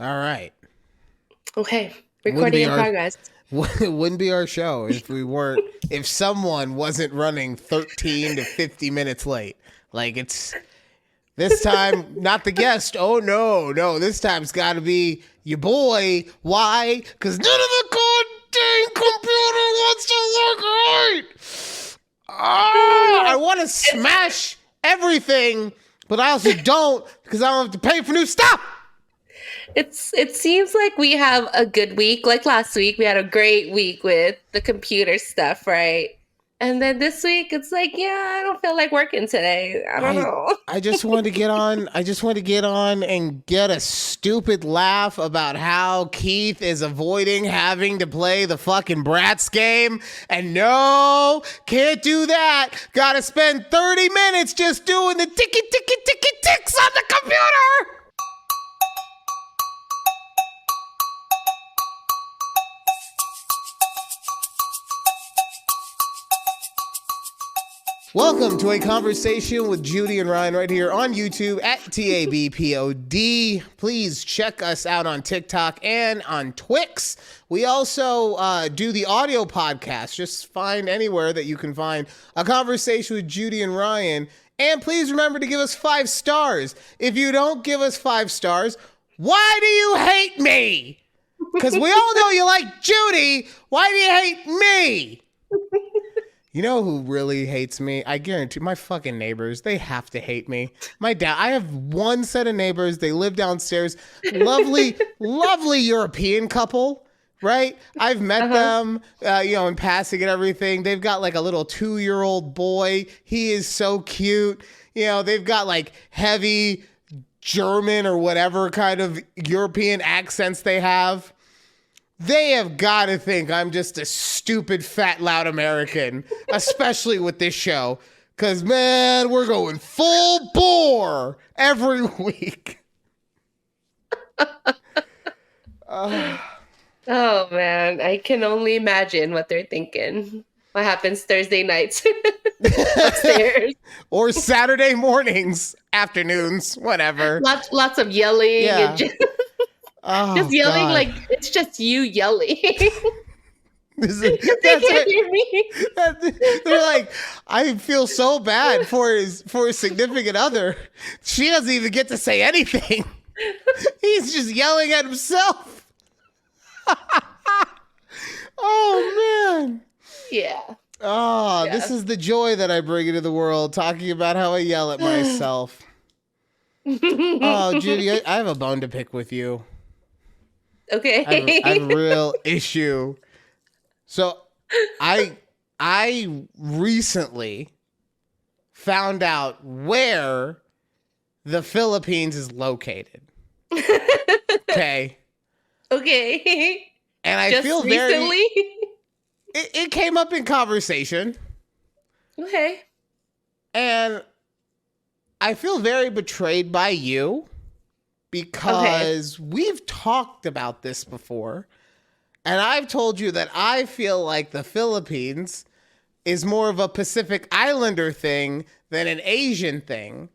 All right. Okay. Wouldn't Recording be in our progress. wouldn't be our show if someone wasn't running 13 to 50 minutes late. Like it's this time not the guest. Oh no, this time's got to be your boy. Why? Cuz none of the goddamn computer wants to work right. I want to smash everything, but I also don't because I don't have to pay for new stuff. It seems like we have a good week. Like last week, we had a great week with the computer stuff, right? And then this week, it's like, yeah, I don't feel like working today. I don't know. I just want to get on. I just want to get on and get a stupid laugh about how Keith is avoiding having to play the fucking Bratz game. And no, can't do that. Gotta spend 30 minutes just doing the ticky ticks on the computer. Welcome to a conversation with Judy and Ryan right here on YouTube at TABPOD. Please check us out on TikTok and on Twix. We also do the audio podcast. Just find anywhere that you can find a conversation with Judy and Ryan. And please remember to give us 5 stars. If you don't give us 5 stars, why do you hate me? Because we all know you like Judy. Why do you hate me? You know who really hates me? I guarantee my fucking neighbors. They have to hate me. My dad. I have one set of neighbors. They live downstairs. Lovely, lovely European couple. Right? I've met them, in passing and everything. They've got like a little 2-year-old boy. He is so cute. They've got like heavy German or whatever kind of European accents they have. They have got to think I'm just a stupid, fat, loud American, especially with this show. Because, man, we're going full bore every week. Oh, man. I can only imagine what they're thinking. What happens Thursday nights upstairs. Or Saturday mornings, afternoons, whatever. Lots of yelling. Yeah. And just yelling, God. Like it's just you yelling. That's right. They're like, I feel so bad for his significant other. She doesn't even get to say anything. He's just yelling at himself. Oh man. Yeah. Oh, yeah. This is the joy that I bring into the world, talking about how I yell at myself. Oh, Judy, I have a bone to pick with you. Okay. I have a real issue. So I recently found out where the Philippines is located. Okay. Okay. And I feel recently? It came up in conversation. Okay. And I feel very betrayed by you. Because we've talked about this before, and I've told you that I feel like the Philippines is more of a Pacific Islander thing than an Asian thing.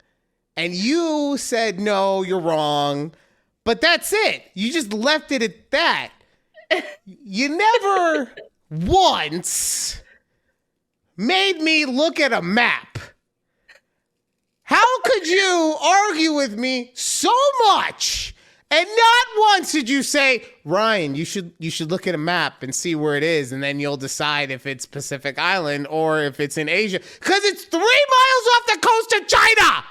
And you said, no, you're wrong. But that's it. You just left it at that. You never once made me look at a map. How could you argue with me so much and not once did you say, Ryan, you should look at a map and see where it is, and then you'll decide if it's Pacific Island or if it's in Asia, because it's 3 miles off the coast of China.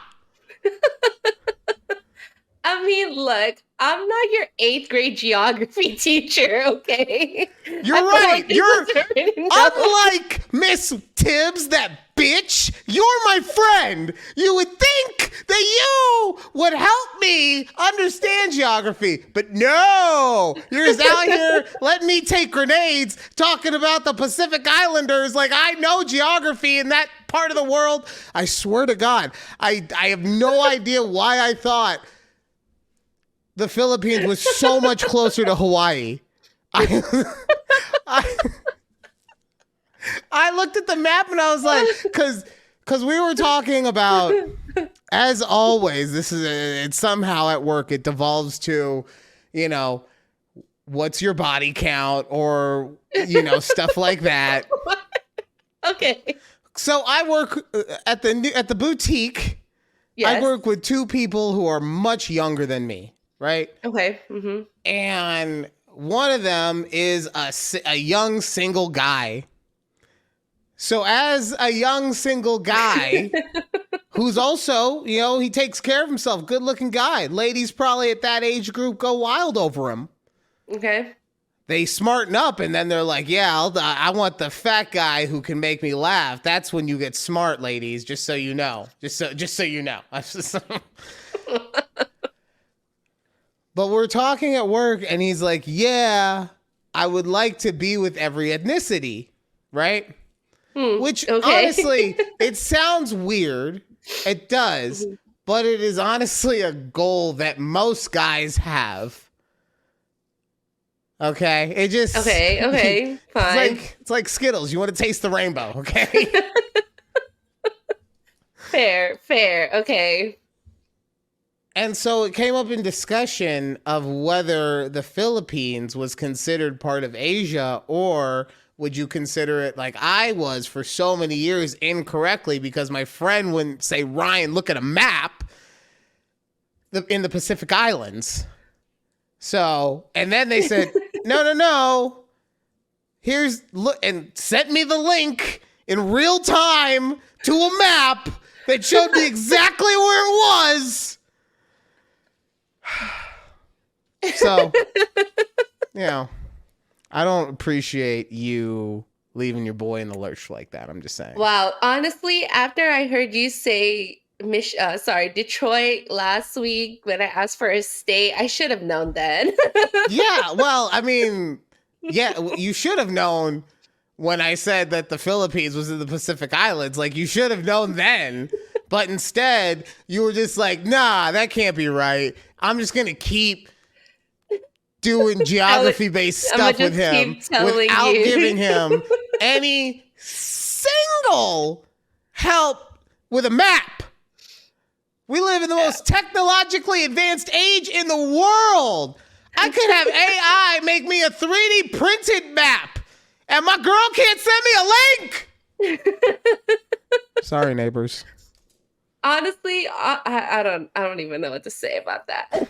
I mean, look, I'm not your 8th grade geography teacher, okay? You're right. You're unlike Miss Tibbs, that bitch. You're my friend. You would think that you would help me understand geography, but no. You're just out here letting me take grenades talking about the Pacific Islanders like I know geography in that part of the world. I swear to God, I have no idea why I thought the Philippines was so much closer to Hawaii. I looked at the map and I was like, because we were talking about, as always, it's somehow at work, it devolves to, you know, what's your body count or, stuff like that. Okay. So I work at the boutique. Yes. I work with two people who are much younger than me, right? Okay. Mm-hmm. And one of them is a young single guy. So as a young single guy who's also, he takes care of himself, good looking guy. Ladies probably at that age group go wild over him. Okay. They smarten up and then they're like, yeah, I want the fat guy who can make me laugh. That's when you get smart, ladies, just so you know. Just so you know. But we're talking at work and he's like, yeah, I would like to be with every ethnicity, right? Which honestly, it sounds weird. It does, but it is honestly a goal that most guys have. Okay, it just okay, fine. It's like Skittles. You want to taste the rainbow, okay? Fair, okay. And so it came up in discussion of whether the Philippines was considered part of Asia, or would you consider it like I was for so many years incorrectly because my friend wouldn't say, Ryan, look at a map in the Pacific Islands. So, and then they said, no. Look, and sent me the link in real time to a map that showed me exactly where it was. So, I don't appreciate you leaving your boy in the lurch like that. I'm just saying. Wow. Honestly, after I heard you say Detroit last week when I asked for a state, I should have known then. Yeah. Well, I mean, yeah, you should have known when I said that the Philippines was in the Pacific Islands. Like, you should have known then. But instead, you were just like, nah, that can't be right. I'm just going to keep doing geography-based stuff with him without giving him any single help with a map. We live in the most technologically advanced age in the world. I could have AI make me a 3D printed map, and my girl can't send me a link. Sorry, neighbors. Honestly, I don't even know what to say about that.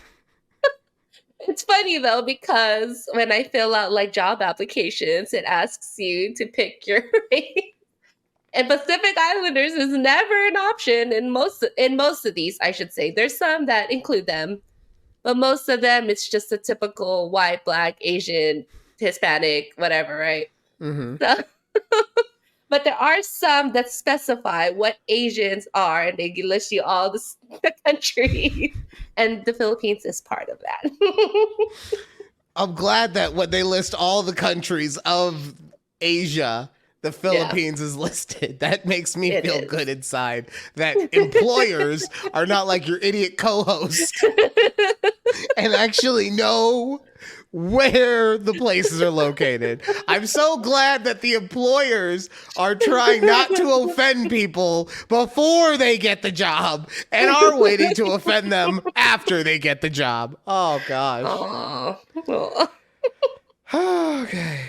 It's funny though, because when I fill out like job applications, it asks you to pick your race. And Pacific Islanders is never an option in most of these, I should say. There's some that include them, but most of them it's just a typical white, black, Asian, Hispanic, whatever, right? Mm-hmm. So, but there are some that specify what Asians are, and they list you all the countries, and the Philippines is part of that. I'm glad that when they list all the countries of Asia, the Philippines is listed. That makes me feel good inside. That employers are not like your idiot co-host and actually know where the places are located. I'm so glad that the employers are trying not to offend people before they get the job and are waiting to offend them after they get the job. Oh, gosh. Okay.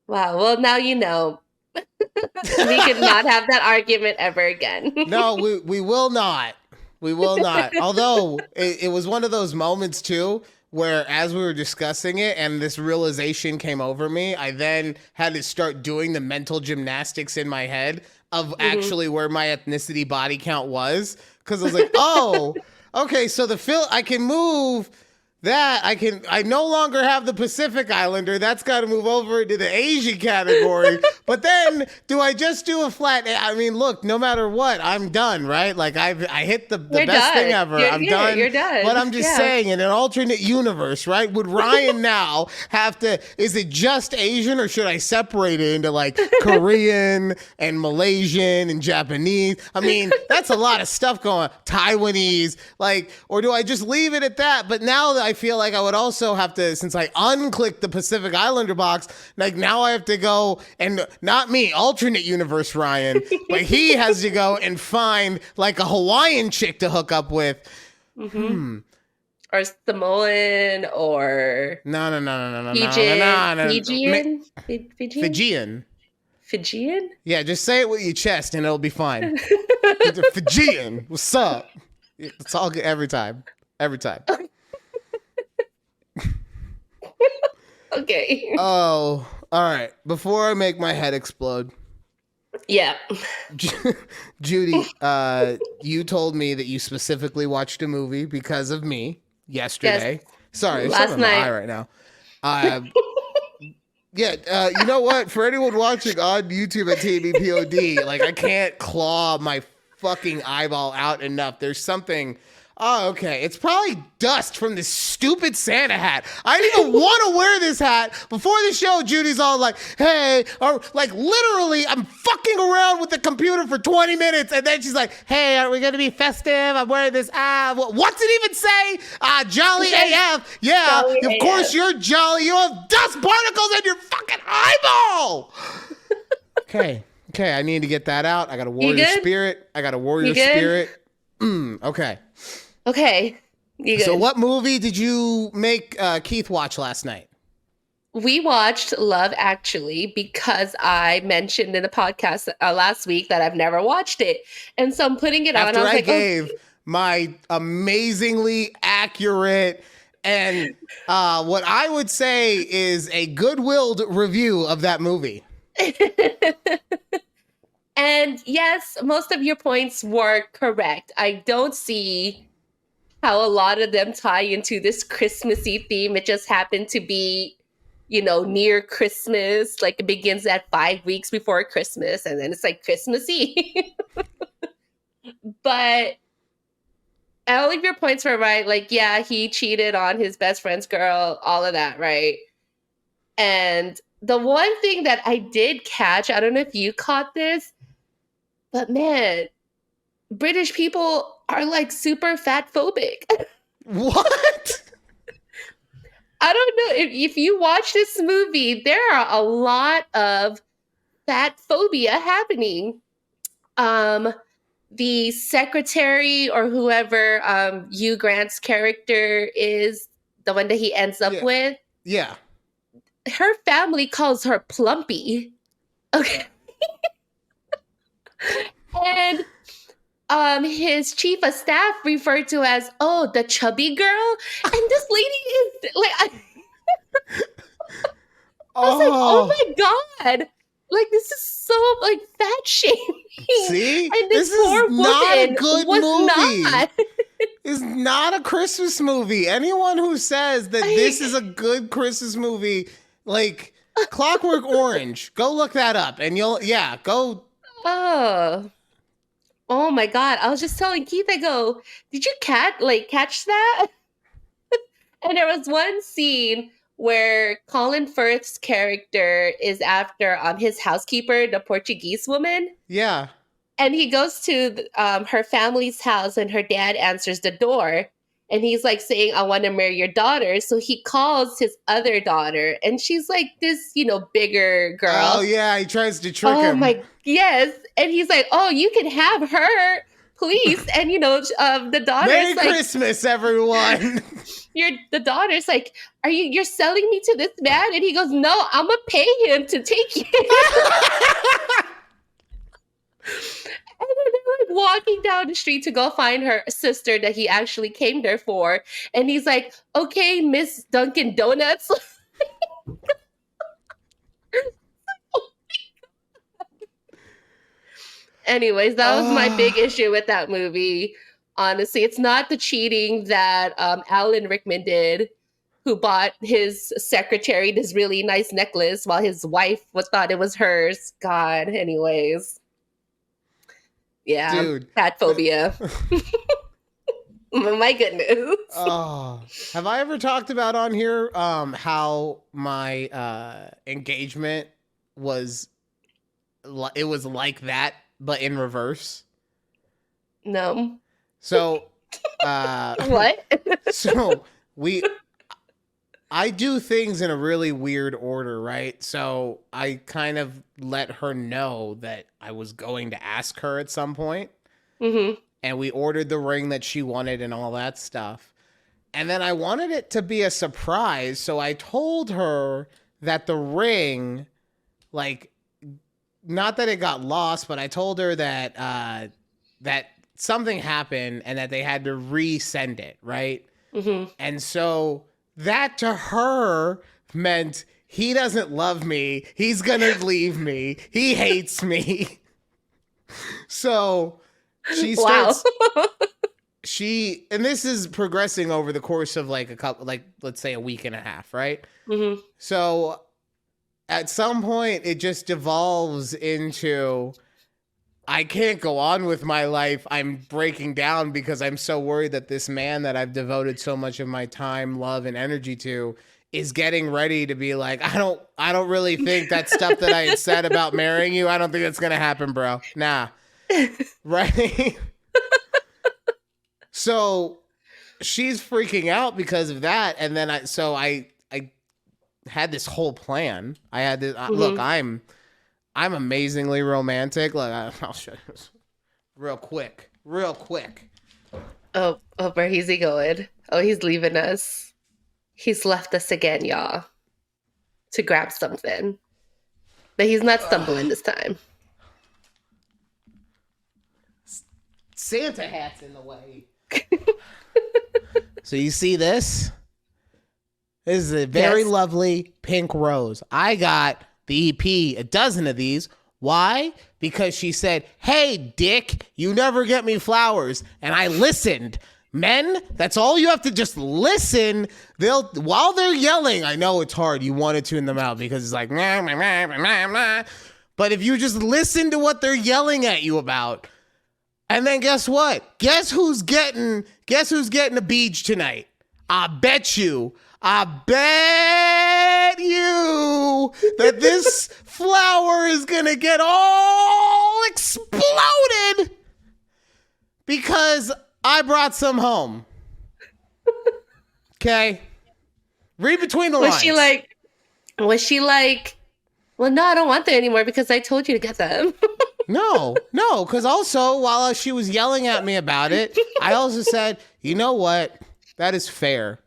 Wow. Well, now you know. We could not have that argument ever again. No, we will not. We will not. Although it was one of those moments too, where as we were discussing it and this realization came over me, I then had to start doing the mental gymnastics in my head of actually where my ethnicity body count was. Because I was like, oh, okay, so I can move that. I no longer have the Pacific Islander. That's got to move over into the Asian category. But then, do I just do a flat? I mean, look, no matter what, I'm done, right? Like I hit the best thing ever. I'm done. You're done. But I'm just saying, in an alternate universe, right? Would Ryan now have to? Is it just Asian, or should I separate it into like Korean and Malaysian and Japanese? I mean, that's a lot of stuff going. Taiwanese, like, or do I just leave it at that? But now that I feel like I would also have to, since I unclicked the Pacific Islander box, like now I have to go and not me, alternate universe Ryan, but he has to go and find like a Hawaiian chick to hook up with. or Samoan or No. Fijian? Fijian? Fijian. Fijian? Yeah, just say it with your chest and it'll be fine. The Fijian. What's up? It's all good every time. Every time. Okay. Oh, all right. Before I make my head explode. Yeah. Judy, you told me that you specifically watched a movie because of me yesterday. Yes. Sorry, there's Last something in my night. eye right now. Yeah, you know what? For anyone watching on YouTube at TABPOD, like I can't claw my fucking eyeball out enough. There's something. Oh, okay. It's probably dust from this stupid Santa hat. I didn't even want to wear this hat. Before the show, Judy's all like, hey, or like literally, I'm fucking around with the computer for 20 minutes. And then she's like, hey, are we going to be festive? I'm wearing this. What's it even say? Jolly AF. Yeah, Jolly of course AF. you're jolly. You have dust particles in your fucking eyeball. Okay, I need to get that out. I got a warrior spirit. Okay. Okay. You good. So what movie did you make Keith watch last night? We watched Love Actually because I mentioned in the podcast last week that I've never watched it. And so I'm putting it on. After I was I like, gave my amazingly accurate and what I would say is a good-willed review of that movie. And yes, most of your points were correct. I don't see how a lot of them tie into this Christmassy theme. It just happened to be, near Christmas. Like it begins at 5 weeks before Christmas, and then it's like Christmas Eve. But all of your points were right. Like, yeah, he cheated on his best friend's girl, all of that, right? And the one thing that I did catch, I don't know if you caught this, but man, British people are like super fat phobic. What? I don't know if you watch this movie, there are a lot of fat phobia happening. The secretary or whoever Hugh Grant's character is, the one that he ends up with. Yeah. Her family calls her Plumpy. Okay. And his chief of staff referred to as, the chubby girl. And this lady is like, I was like, oh my God. Like, this is so like fat shaming. See? And this is poor not a woman good was movie. not. It's not a Christmas movie. Anyone who says that this is a good Christmas movie, like Clockwork Orange, go look that up and go. Oh my God. I was just telling Keith, I go, did you catch that? And there was one scene where Colin Firth's character is after his housekeeper, the Portuguese woman. Yeah. And he goes to her family's house and her dad answers the door. And he's like saying, I want to marry your daughter. So he calls his other daughter and she's like this, bigger girl. Oh yeah, he tries to trick him. Yes. And he's like, oh, you can have her, please. And the daughter's Merry like, Christmas, everyone. The daughter's like, you're selling me to this man? And he goes, no, I'm gonna pay him to take you. And then they're like walking down the street to go find her sister that he actually came there for. And he's like, okay, Miss Dunkin' Donuts. Anyways, that was my big issue with that movie. Honestly, it's not the cheating that Alan Rickman did, who bought his secretary this really nice necklace while his wife thought it was hers. God, anyways. Yeah, dude. Fat phobia. My goodness. Have I ever talked about on here how my engagement was like that, but in reverse? No. So what? So I do things in a really weird order, right? So I kind of let her know that I was going to ask her at some point. Mm-hmm. And we ordered the ring that she wanted and all that stuff. And then I wanted it to be a surprise, so I told her that the ring, like, not that it got lost, but I told her that that something happened and that they had to resend it, right? Mm-hmm. And so that to her meant he doesn't love me. He's gonna leave me. He hates me. So she starts. Wow. And this is progressing over the course of like a couple, like let's say a week and a half, right? Mm-hmm. So at some point, it just devolves into I can't go on with my life. I'm breaking down because I'm so worried that this man that I've devoted so much of my time, love, and energy to is getting ready to be like, I don't really think that stuff that I had said about marrying you, I don't think that's gonna happen, bro. Nah. Right? So she's freaking out because of that. And then I had this whole plan. I had this, look, I'm amazingly romantic. Look, I'll show you this real quick. Oh, where is he going? Oh, he's leaving us. He's left us again, y'all, to grab something. But he's not stumbling this time. Santa hat's in the way. So you see this? This is a very lovely pink rose. I got the EP, a dozen of these. Why? Because she said, hey, dick, you never get me flowers. And I listened. Men, that's all you have to just listen. While they're yelling, I know it's hard. You want to tune them out because it's like, nah, nah, nah, nah, nah. But if you just listen to what they're yelling at you about, and then guess what? Guess who's getting a beach tonight? I bet you that this flower is gonna get all exploded because I brought some home. Okay? Read between the lines. Was she like, well, no, I don't want them anymore because I told you to get them. No, because also while she was yelling at me about it, I also said, you know what? That is fair.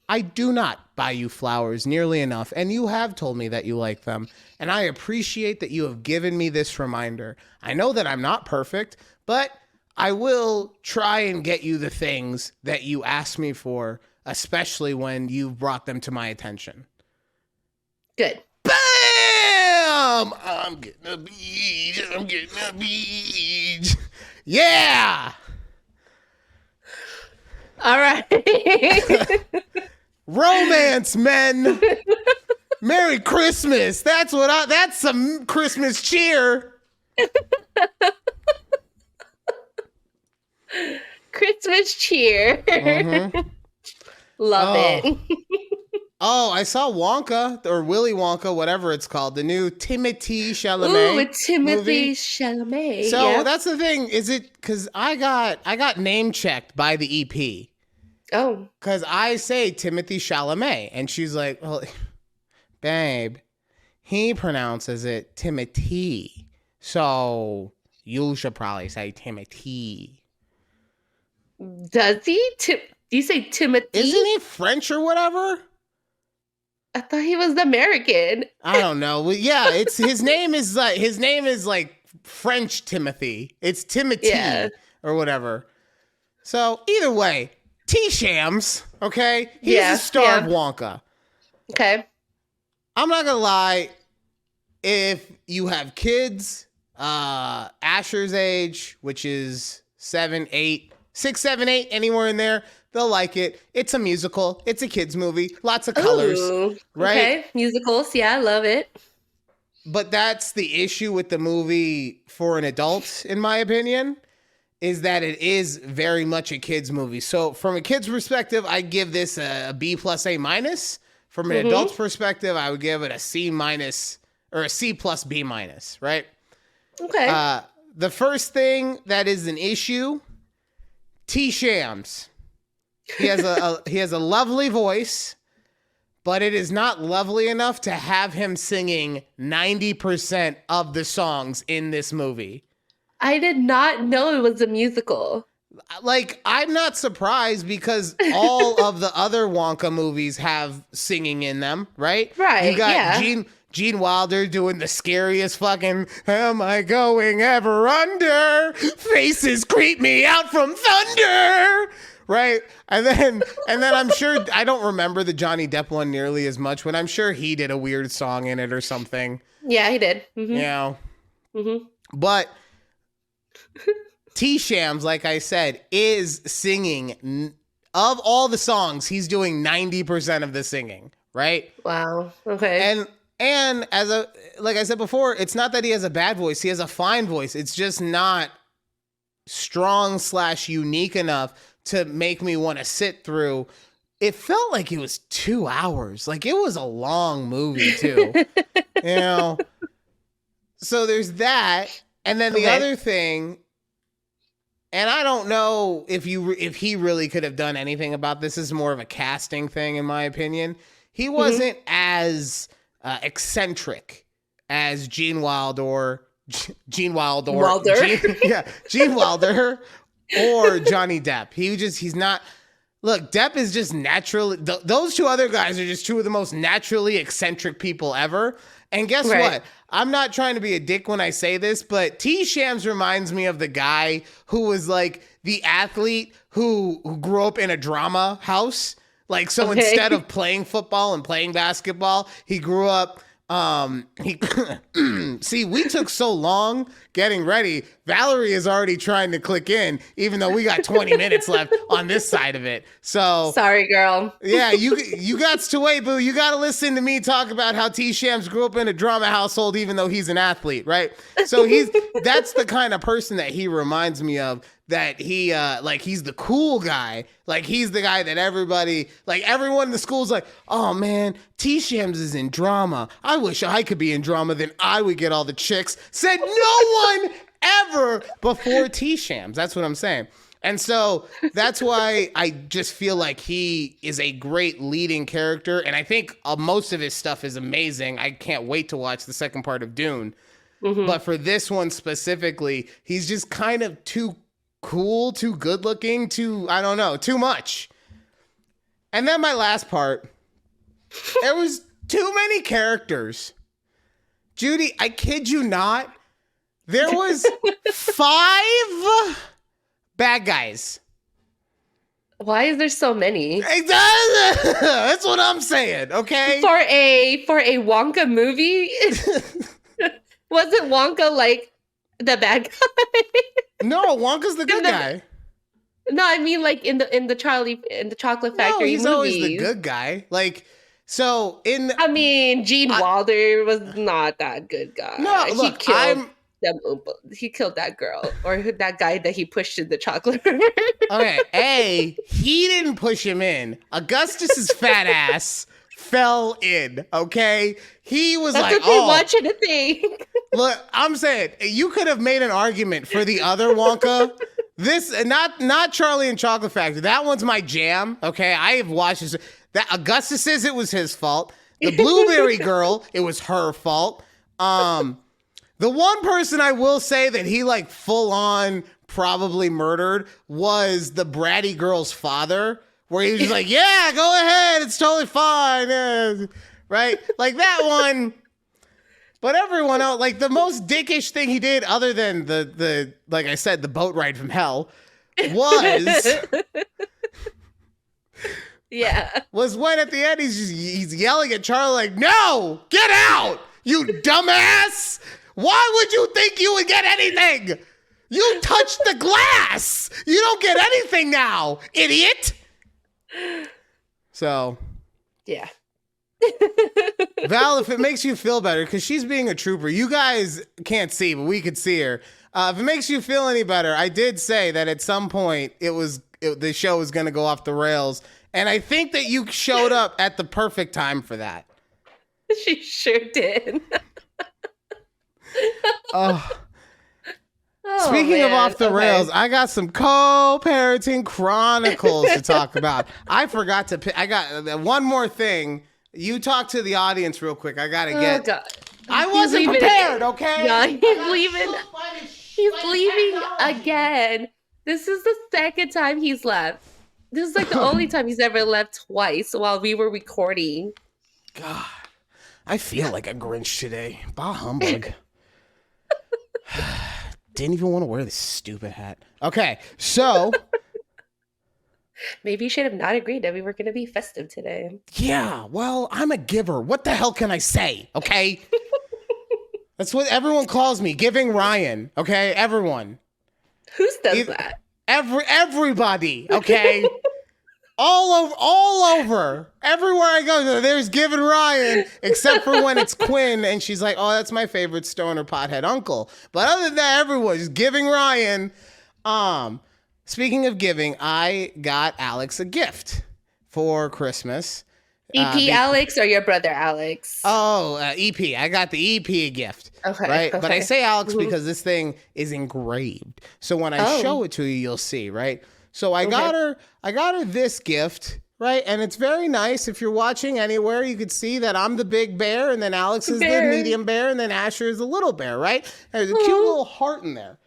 I do not buy you flowers nearly enough, and you have told me that you like them, and I appreciate that you have given me this reminder. I know that I'm not perfect, but I will try and get you the things that you asked me for, especially when you've brought them to my attention. Good. Bam! I'm getting a beach. Yeah! All right. Romance, men. Merry Christmas. That's some Christmas cheer. Christmas cheer. Mm-hmm. Love it. Oh, I saw Wonka, or Willy Wonka, whatever it's called, the new Timothée Chalamet. Ooh, with Timothée movie. Chalamet. So that's the thing. Is it because I got name checked by the EP? Oh, because I say Timothée Chalamet, and she's like, "Well, babe, he pronounces it Timothy, so you should probably say Timothy." Does he? Do you say Timothy? Isn't he French or whatever? I thought he was American. I don't know. Well, yeah, it's his name is like French Timothy. It's Timothy or whatever. So either way, T-Shams, okay? He's the star of Wonka. Okay. I'm not gonna lie. If you have kids, Asher's age, which is 7, 8, 6, 7, 8, anywhere in there, they'll like it. It's a musical. It's a kids movie. Lots of colors. Ooh, right? Okay. Musicals. Yeah, I love it. But that's the issue with the movie for an adult, in my opinion, is that it is very much a kids movie. So from a kid's perspective, I give this a B plus A minus. From an adult's perspective, I would give it a C minus or a C plus B minus, right? Okay. The first thing that is an issue, T-Shams. He has a lovely voice, but it is not lovely enough to have him singing 90% of the songs in this movie. I did not know it was a musical. Like, I'm not surprised because all of the other Wonka movies have singing in them, right? Right, You got yeah. Gene Wilder doing the scariest fucking "Am I going ever under? Faces creep me out from thunder." Right? And then I'm sure I don't remember the Johnny Depp one nearly as much, but I'm sure he did a weird song in it or something. Yeah, he did. You know. Mm-hmm. But T Shams, like I said, is singing. Of all the songs, he's doing 90% of the singing, right? Wow. Okay. And like I said before, it's not that he has a bad voice. He has a fine voice. It's just not strong / unique enough to make me want to sit through. It felt like it was 2 hours. Like, it was a long movie too. You know? So there's that. And then the other thing, and I don't know if he really could have done anything about this. This is more of a casting thing, in my opinion. He wasn't as eccentric as Gene Wilder. Gene Wilder or Johnny Depp. He's not. Look, Depp is just naturally. Those two other guys are just two of the most naturally eccentric people ever. And guess what? I'm not trying to be a dick when I say this, but T. Shams reminds me of the guy who was like the athlete who grew up in a drama house. Like, so instead of playing football and playing basketball, he grew up. See, we took so long getting ready. Valerie is already trying to click in, even though we got 20 minutes left on this side of it. So sorry, girl. Yeah, you got to wait, boo. You got to listen to me talk about how T. Shams grew up in a drama household, even though he's an athlete, right? So that's the kind of person that he reminds me of. That he's the cool guy. Like, he's the guy that everybody, like, everyone in the school's like, oh man, T. Shams is in drama. I wish I could be in drama, then I would get all the chicks. Said no one ever before T. Shams. That's what I'm saying. And so that's why I just feel like he is a great leading character. And I think most of his stuff is amazing. I can't wait to watch the second part of Dune. Mm-hmm. But for this one specifically, he's just kind of too cool, too good looking, I don't know, too much. And then my last part, there was too many characters. Judy, I kid you not, there was 5 bad guys. Why is there so many? That's what I'm saying, okay? For a Wonka movie? Wasn't Wonka like the bad guy? No, Wonka's the good guy. No, I mean, like in the Chocolate Factory. No, he's movies. always the good guy. Like, so I mean, Gene Wilder was not that good guy. No, look, he killed that girl or that guy that he pushed in the chocolate river. Okay, he didn't push him in. Augustus's fat ass fell in. Okay, he was That's like, what they want you to think. Look, I'm saying you could have made an argument for the other Wonka. This not Charlie and Chocolate Factory. That one's my jam. Okay, I have watched this. That Augustus says it was his fault. The Blueberry Girl, it was her fault. The one person I will say that he like full on probably murdered was the bratty girl's father, where he was just like, yeah, go ahead, it's totally fine, yeah. Right? Like that one. But everyone else, like the most dickish thing he did, other than the like I said, the boat ride from hell, was when at the end he's yelling at Charlie like, no, get out, you dumbass. Why would you think you would get anything? You touched the glass. You don't get anything now, idiot. So, yeah. Val, if it makes you feel better, because she's being a trooper. You guys can't see, but we could see her. If it makes you feel any better, I did say that at some point the show was going to go off the rails. And I think that you showed up at the perfect time for that. She sure did. Speaking of off the rails, I got some co-parenting chronicles to talk about. I forgot to pick. I got one more thing. You talk to the audience real quick. I gotta get. God. I wasn't prepared. Okay. No, he's leaving. He's leaving again. This is the second time he's left. This is like the only time he's ever left twice while we were recording. God, I feel like a Grinch today. Bah humbug. Didn't even want to wear this stupid hat. Okay, so maybe you should have not agreed that we were going to be festive today. Yeah, well, I'm a giver. What the hell can I say? Okay. That's what everyone calls me, Giving Ryan. Okay, everyone. Who does that? Everybody. Okay. all over. Everywhere I go, there's Giving Ryan, except for when it's Quinn, and she's like, "Oh, that's my favorite stoner pothead uncle." But other than that, everyone's Giving Ryan. Speaking of giving, I got Alex a gift for Christmas. EP Alex or your brother Alex? Oh, EP. I got the EP a gift. Okay. Right? Okay. But I say Alex because this thing is engraved. So when I show it to you, you'll see, right? So I got her this gift, right? And it's very nice. If you're watching anywhere, you could see that I'm the big bear, and then Alex is the medium bear, and then Asher is the little bear, right? There's a cute little heart in there.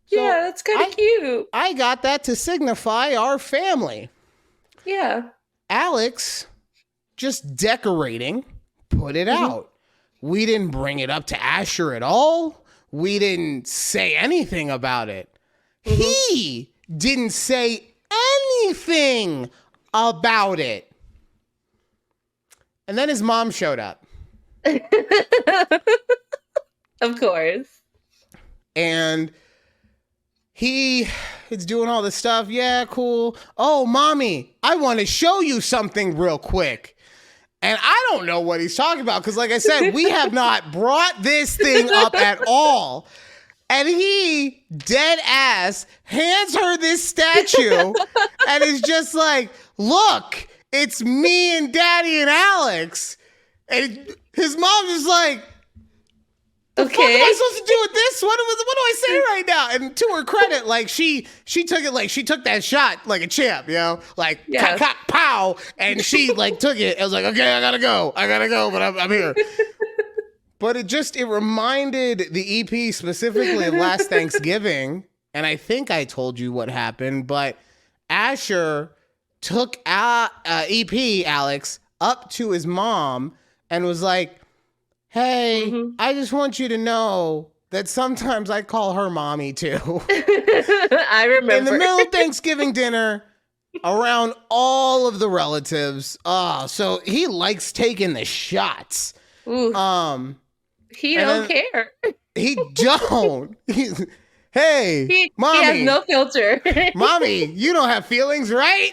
So yeah, that's kind of cute. I got that to signify our family. Yeah. Alex, just decorating, put it out. We didn't bring it up to Asher at all. We didn't say anything about it. He didn't say anything about it. And then his mom showed up. Of course. And he is doing all this stuff. Yeah, cool. Oh, mommy, I want to show you something real quick. And I don't know what he's talking about because, like I said, we have not brought this thing up at all. And he, dead ass, hands her this statue and is just like, "Look, it's me and Daddy and Alex." And his mom's just like, "What am I supposed to do with this? What do I say right now?" And to her credit, like she took it, like she took that shot like a champ, you know, like cock, cock, pow, and she like took it. I was like, "Okay, I gotta go, but I'm here." But it reminded the EP specifically of last Thanksgiving, and I think I told you what happened. But Asher took EP Alex up to his mom and was like, "Hey, I just want you to know that sometimes I call her mommy too." I remember. In the middle of Thanksgiving dinner, around all of the relatives. So he likes taking the shots. Ooh. He don't care. He don't. Hey, mommy. He has no filter. Mommy, you don't have feelings, right?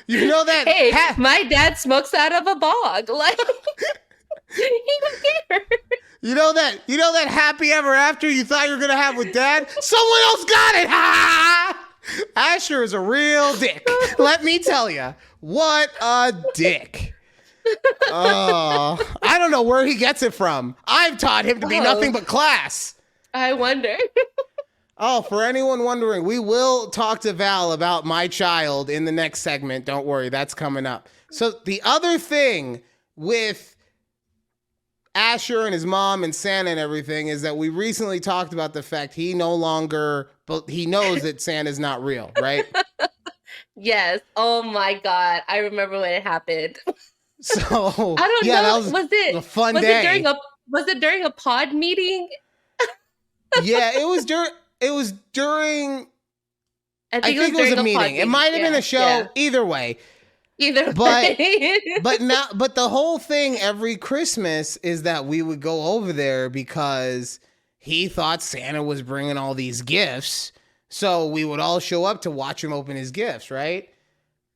You know that. Hey, my dad smokes out of a bog. Like, he don't care. You know that happy ever after you thought you were gonna have with Dad? Someone else got it. Ha! Asher is a real dick. Let me tell you, what a dick. I don't know where he gets it from. I've taught him to be nothing but class. I wonder. Oh, for anyone wondering, we will talk to Val about my child in the next segment. Don't worry, that's coming up. So the other thing with Asher and his mom and Santa and everything is that we recently talked about the fact he knows that Santa's not real, right? Yes. Oh my God. I remember when it happened. So I don't know. That was a fun day. Was it during a pod meeting? Yeah, it was during. I think it was a meeting. It might have been a show. Yeah. Either way. But the whole thing every Christmas is that we would go over there because he thought Santa was bringing all these gifts. So we would all show up to watch him open his gifts, right?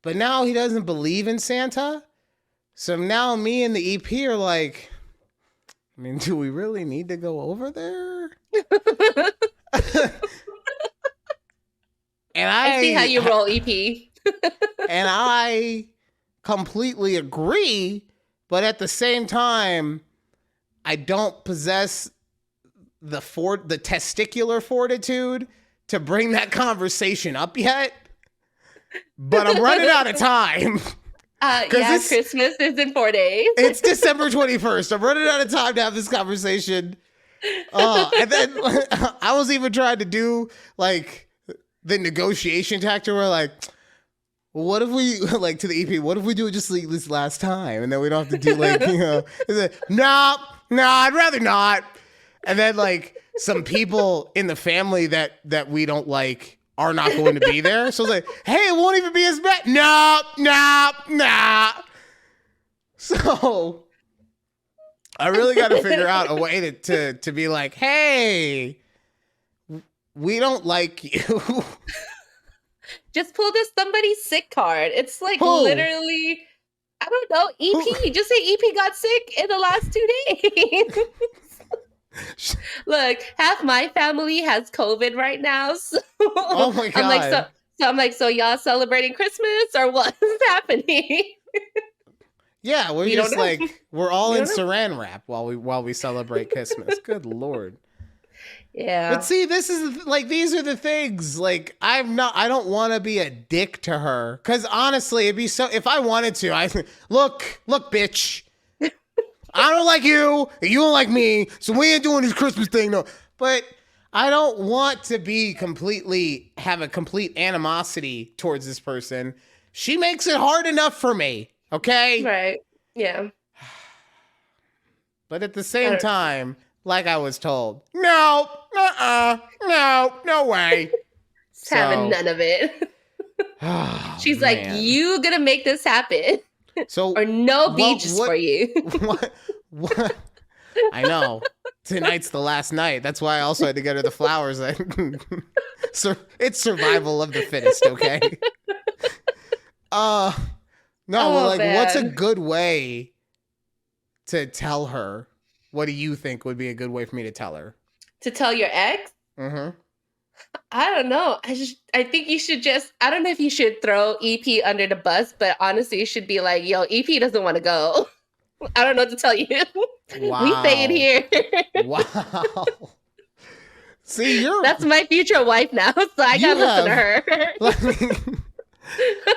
But now he doesn't believe in Santa. So now me and the EP are like, I mean, do we really need to go over there? And I see how you roll, EP. And I completely agree, but at the same time, I don't possess the testicular fortitude to bring that conversation up yet. But I'm running out of time. Christmas is in 4 days. It's December 21st. I'm running out of time to have this conversation. And then I was even trying to do like the negotiation tactic where like, what if we like to the EP? What if we do it just like this last time, and then we don't have to do like no, I'd rather not. And then like some people in the family that we don't like are not going to be there. So it's like, hey, it won't even be as bad. No. So I really got to figure out a way to be like, hey, we don't like you. Just pull this somebody's sick card. It's like Who? literally, I don't know, EP. Just say EP got sick in the last 2 days. Look, half my family has COVID right now. So Oh my God. I'm like, so y'all celebrating Christmas or what's happening? Yeah, we're We just don't know. like we're all We in don't know. saran wrap while we celebrate Christmas. Good Lord. Yeah. But see, this is like these are the things. Like I don't want to be a dick to her cuz honestly, it'd be so if I wanted to, look, bitch. I don't like you, and you don't like me, so we ain't doing this Christmas thing no. But I don't want to have a complete animosity towards this person. She makes it hard enough for me, okay? Right. Yeah. But at the same time, like I was told, no way. Just having none of it. She's like, you gonna make this happen. So or no beaches for you. what? I know. Tonight's the last night. That's why I also had to get her the flowers. So it's survival of the fittest, okay? No, like man. what's a good way to tell her? What do you think would be a good way for me to tell her? To tell your ex? Mm-hmm. I don't know. I think you should I don't know if you should throw EP under the bus, but honestly, you should be like, yo, EP doesn't want to go. I don't know what to tell you. Wow. We staying here. Wow. See, That's my future wife now, so I gotta listen to her.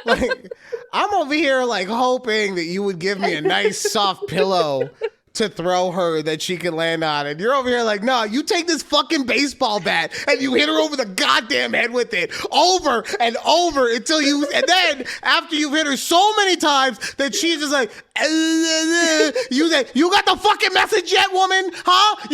Like, I'm over here like hoping that you would give me a nice soft pillow to throw her that she can land on. And you're over here like, no, you take this fucking baseball bat and you hit her over the goddamn head with it over and over and then after you've hit her so many times that she's just like, you got the fucking message yet, woman? Huh?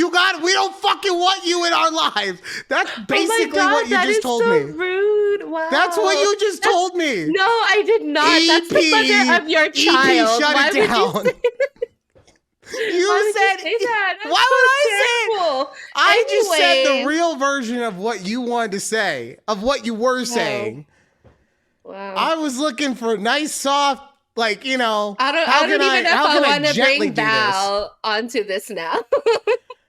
We don't fucking want you in our lives. That's basically what you just told me. Rude. Wow. That's what you just told me. No, I did not. That's the mother of your child. Shut it down. You said that? Why would I say? I just said the Anyways. real version of what you wanted to say, of what you were saying. Wow. I was looking for nice, soft, like I don't even know if I want to bring this? Val onto this now.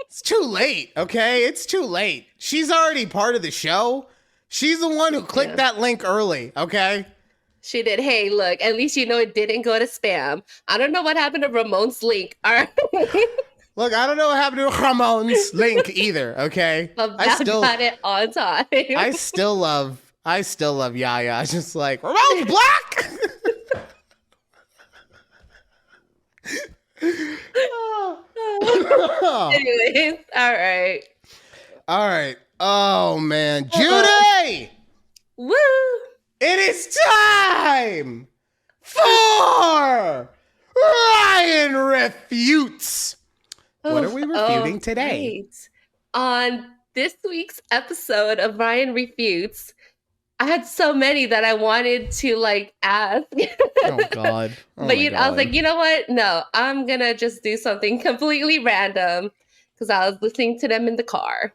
It's too late, okay? It's too late. She's already part of the show. She's the one who clicked that link early, okay? She did. Hey, look, at least you know it didn't go to spam. I don't know what happened to Ramon's link. All right. Look, I don't know what happened to Ramon's link either, okay? But I still got it on time. I still love Yaya. Just like, Ramon's black! Anyways, all right. All right. Oh, man. Judy! Woo! It is time for Ryan Refutes. What are we refuting today? Right. On this week's episode of Ryan Refutes, I had so many that I wanted to ask. Oh God. But I was like, you know what? No, I'm going to just do something completely random because I was listening to them in the car.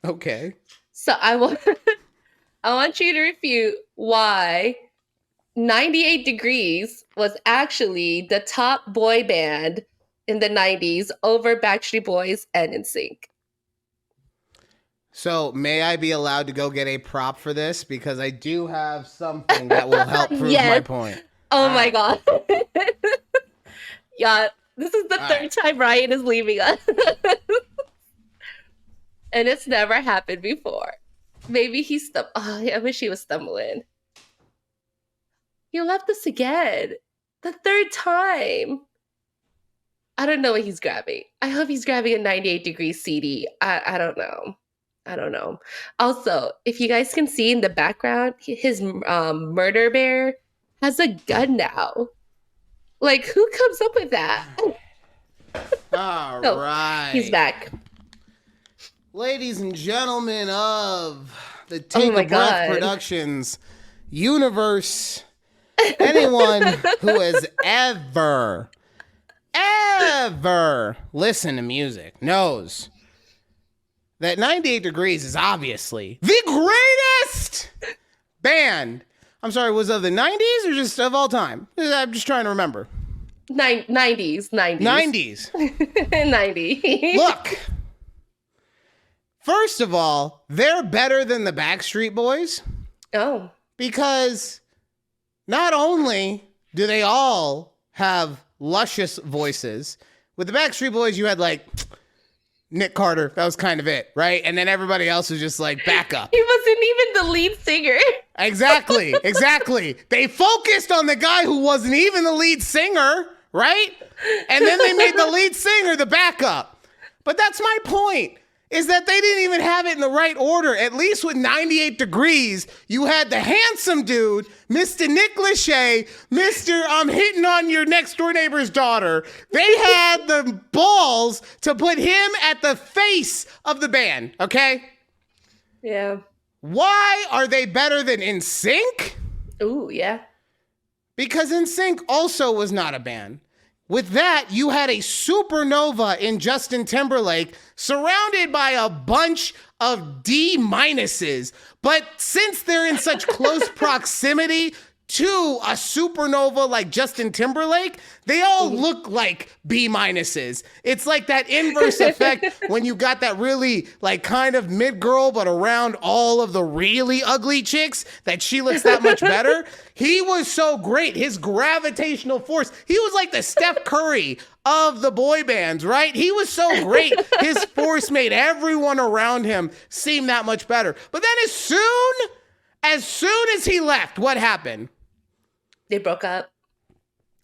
Okay. So I want you to refute why 98 Degrees was actually the top boy band in the 90s over Backstreet Boys and NSYNC. So may I be allowed to go get a prop for this? Because I do have something that will help prove my point. Oh my God. Yeah, this is the third time Ryan is leaving us. And it's never happened before. Maybe he stumbled. Oh, I wish he was stumbling. He left us again. The third time. I don't know what he's grabbing. I hope he's grabbing a 98 degree CD. I don't know. I don't know. Also, if you guys can see in the background, his murder bear has a gun now. Like, who comes up with that? All Oh, right. he's back. Ladies and gentlemen of the Oh Take my a Breath God. Productions universe, anyone who has ever listened to music knows that 98 Degrees is obviously the greatest band. I'm sorry, was of the 90s or just of all time? I'm just trying to remember. 90s. 90s. 90. Look, first of all, they're better than the Backstreet Boys Oh. because not only do they all have luscious voices, with the Backstreet Boys, you had like Nick Carter. That was kind of it, right? And then everybody else was just like backup. He wasn't even the lead singer. Exactly. They focused on the guy who wasn't even the lead singer, right? And then they made the lead singer the backup. But that's my point, is that they didn't even have it in the right order. At least with 98 Degrees, you had the handsome dude, Mr. Nick Lachey, Mr. I'm hitting on your next door neighbor's daughter. They had the balls to put him at the face of the band, okay? Yeah. Why are they better than NSYNC? Ooh, yeah. Because NSYNC also was not a band. With that, you had a supernova in Justin Timberlake surrounded by a bunch of D minuses. But since they're in such close proximity to a supernova like Justin Timberlake, they all look like B minuses. It's like that inverse effect when you got that really like kind of mid girl, but around all of the really ugly chicks, that she looks that much better. He was so great. His gravitational force. He was like the Steph Curry of the boy bands, right? He was so great. His force made everyone around him seem that much better. But then as soon as he left, what happened? They broke up.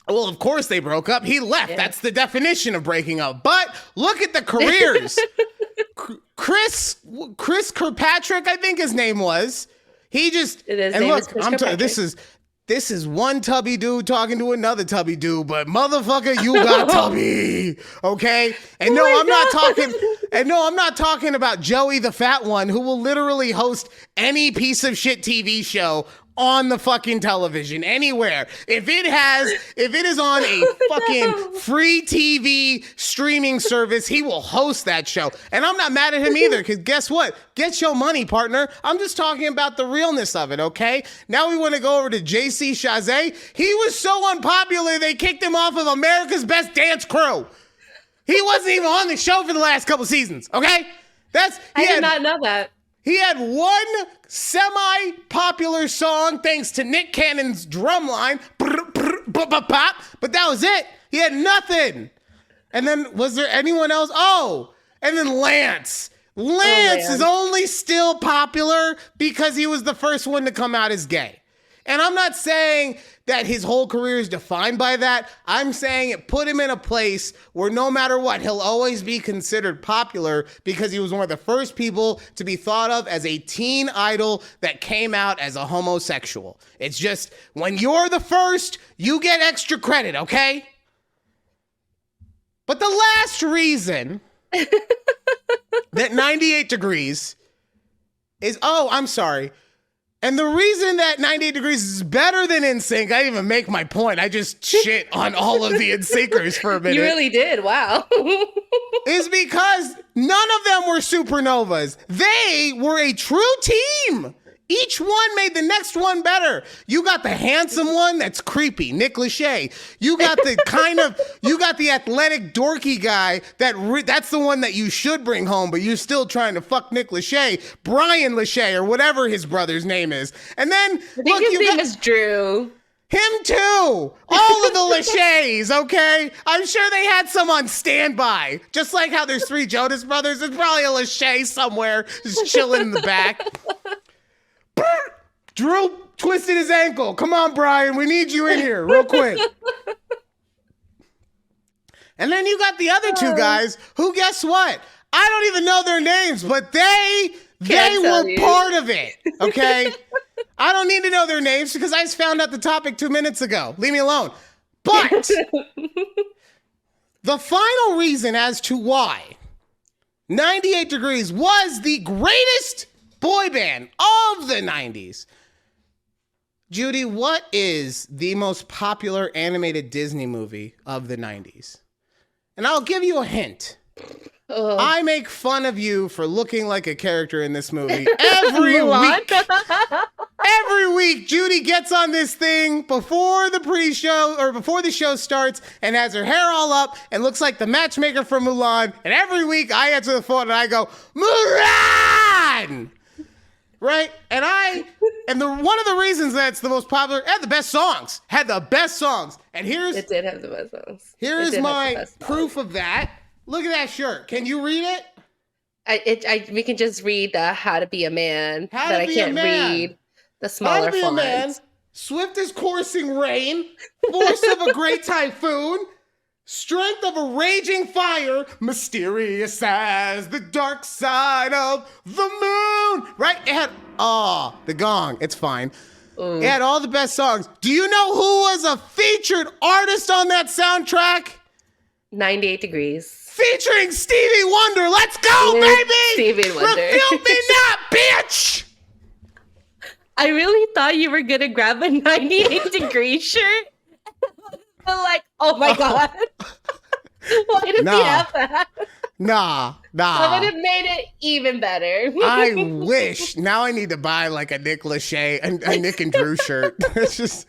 Well, of course they broke up. He left. Yeah. That's the definition of breaking up. But look at the careers. Chris Kirkpatrick, I think his name was. He just and look, this is one tubby dude talking to another tubby dude, but motherfucker, you got tubby, okay? And no, I'm not talking about Joey the fat one who will literally host any piece of shit TV show on the fucking television anywhere. If it is on a fucking free TV streaming service, he will host that show. And I'm not mad at him either, because guess what? Get your money, partner. I'm just talking about the realness of it, okay? Now we want to go over to JC Chazé. He was so unpopular, they kicked him off of America's Best Dance Crew. He wasn't even on the show for the last couple seasons, okay? I did not know that. He had one semi-popular song thanks to Nick Cannon's drum line, but that was it. He had nothing. And then was there anyone else? Oh, and then Lance. Lance is only still popular because he was the first one to come out as gay. And I'm not saying that his whole career is defined by that. I'm saying it put him in a place where no matter what, he'll always be considered popular because he was one of the first people to be thought of as a teen idol that came out as a homosexual. It's just, when you're the first, you get extra credit, okay? But the last reason that 98 Degrees is, I'm sorry. And the reason that 98 Degrees is better than NSYNC, I didn't even make my point. I just shit on all of the NSYNCers for a minute. You really did. Wow. Is because none of them were supernovas. They were a true team. Each one made the next one better. You got the handsome one that's creepy, Nick Lachey. You got the athletic dorky guy that's the one that you should bring home, but you're still trying to fuck Nick Lachey, Brian Lachey, or whatever his brother's name is. And then his name is Drew. Him too. All of the Lacheys, okay? I'm sure they had some on standby. Just like how there's 3 Jonas brothers, there's probably a Lachey somewhere just chilling in the back. Drew twisted his ankle. Come on, Brian. We need you in here real quick. And then you got the other two guys who, guess what? I don't even know their names, but they were part of it, okay? I don't need to know their names because I just found out the topic 2 minutes ago. Leave me alone. But the final reason as to why 98 Degrees was the greatest boy band of the 90s. Judy, what is the most popular animated Disney movie of the 90s? And I'll give you a hint. I make fun of you for looking like a character in this movie every week. Every week, Judy gets on this thing before the pre-show or before the show starts and has her hair all up and looks like the matchmaker from Mulan. And every week I answer the phone and I go, Mulan! Right? And one of the reasons that's the most popular, it had the best songs. And it did have the best songs. Here is my proof of that. Look at that shirt. Can you read it? We can just read How to Be a Man. I can't read the smaller fonts. How to Be a Man. Swift as coursing rain. Force of a great typhoon. Strength of a raging fire. Mysterious as the dark side of the moon. Right? It had, the gong. It's fine. It had all the best songs. Do you know who was a featured artist on that soundtrack? 98 Degrees. Featuring Stevie Wonder. Let's go, baby! Stevie Wonder. Refute me not, bitch! I really thought you were going to grab a 98 Degree shirt. I'm like, oh my God. Why does he have that? Nah. I would have made it even better. I wish. Now I need to buy like a Nick Lachey, a Nick and Drew shirt. Let's just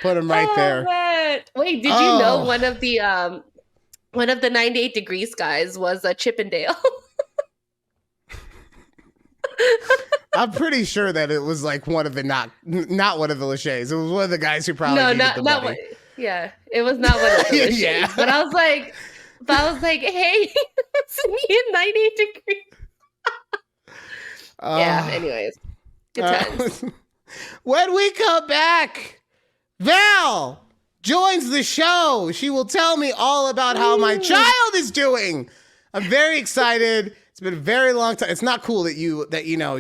put them right there. Man. Wait, did you know one of the 98 Degrees guys was a Chippendale? I'm pretty sure that it was like one of the not one of the Lachays. It was one of the guys who probably needed the money. Yeah, it was not one of the Lachays. Yeah. But I was like, hey, it's me in 98 Degrees. Yeah. Anyways, good times. When we come back, Val joins the show. She will tell me all about how my child is doing. I'm very excited. It's been a very long time. It's not cool that you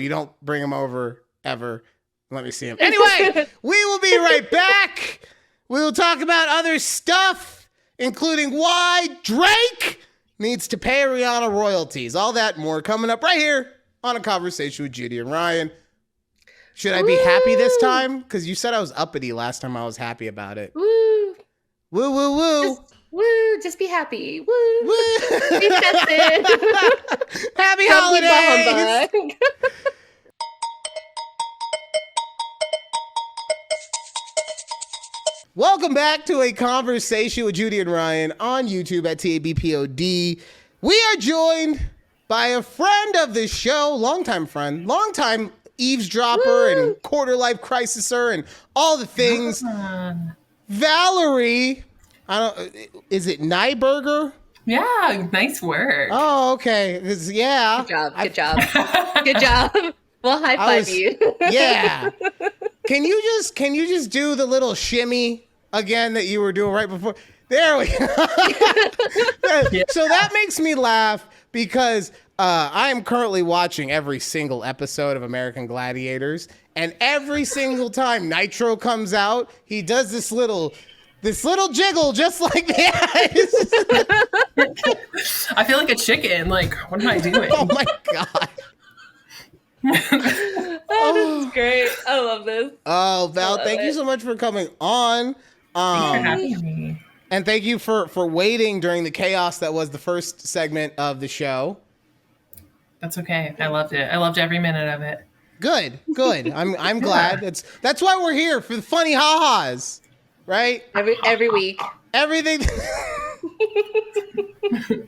don't bring him over ever. Let me see him. Anyway, we will be right back. We will talk about other stuff, including why Drake needs to pay Rihanna royalties. All that and more coming up right here on A Conversation with Judy and Ryan. Should I be happy this time? Because you said I was uppity last time I was happy about it. Woo. Woo, woo, woo. Just be happy. Woo. Be festive. Happy holidays. Welcome back to A Conversation with Judy and Ryan on YouTube at TABPOD. We are joined by a friend of the show, longtime friend, longtime eavesdropper and quarter life crisiser and all the things. Valerie, is it Nyberger? Yeah, nice work. Oh, okay. Yeah. Good job. Good job. We'll high five you. Yeah. Can you just do the little shimmy again that you were doing right before? There we go. So that makes me laugh because I am currently watching every single episode of American Gladiators, and every single time Nitro comes out, he does this little jiggle just like that. I feel like a chicken. Like, what am I doing? Oh my God. This is great. I love this. Oh, Val, thank you so much for coming on. Thanks for having me. And thank you for waiting during the chaos that was the first segment of the show. That's okay. I loved it. I loved every minute of it. Good. I'm glad. That's why we're here, for the funny ha-has, right? Every week. Everything.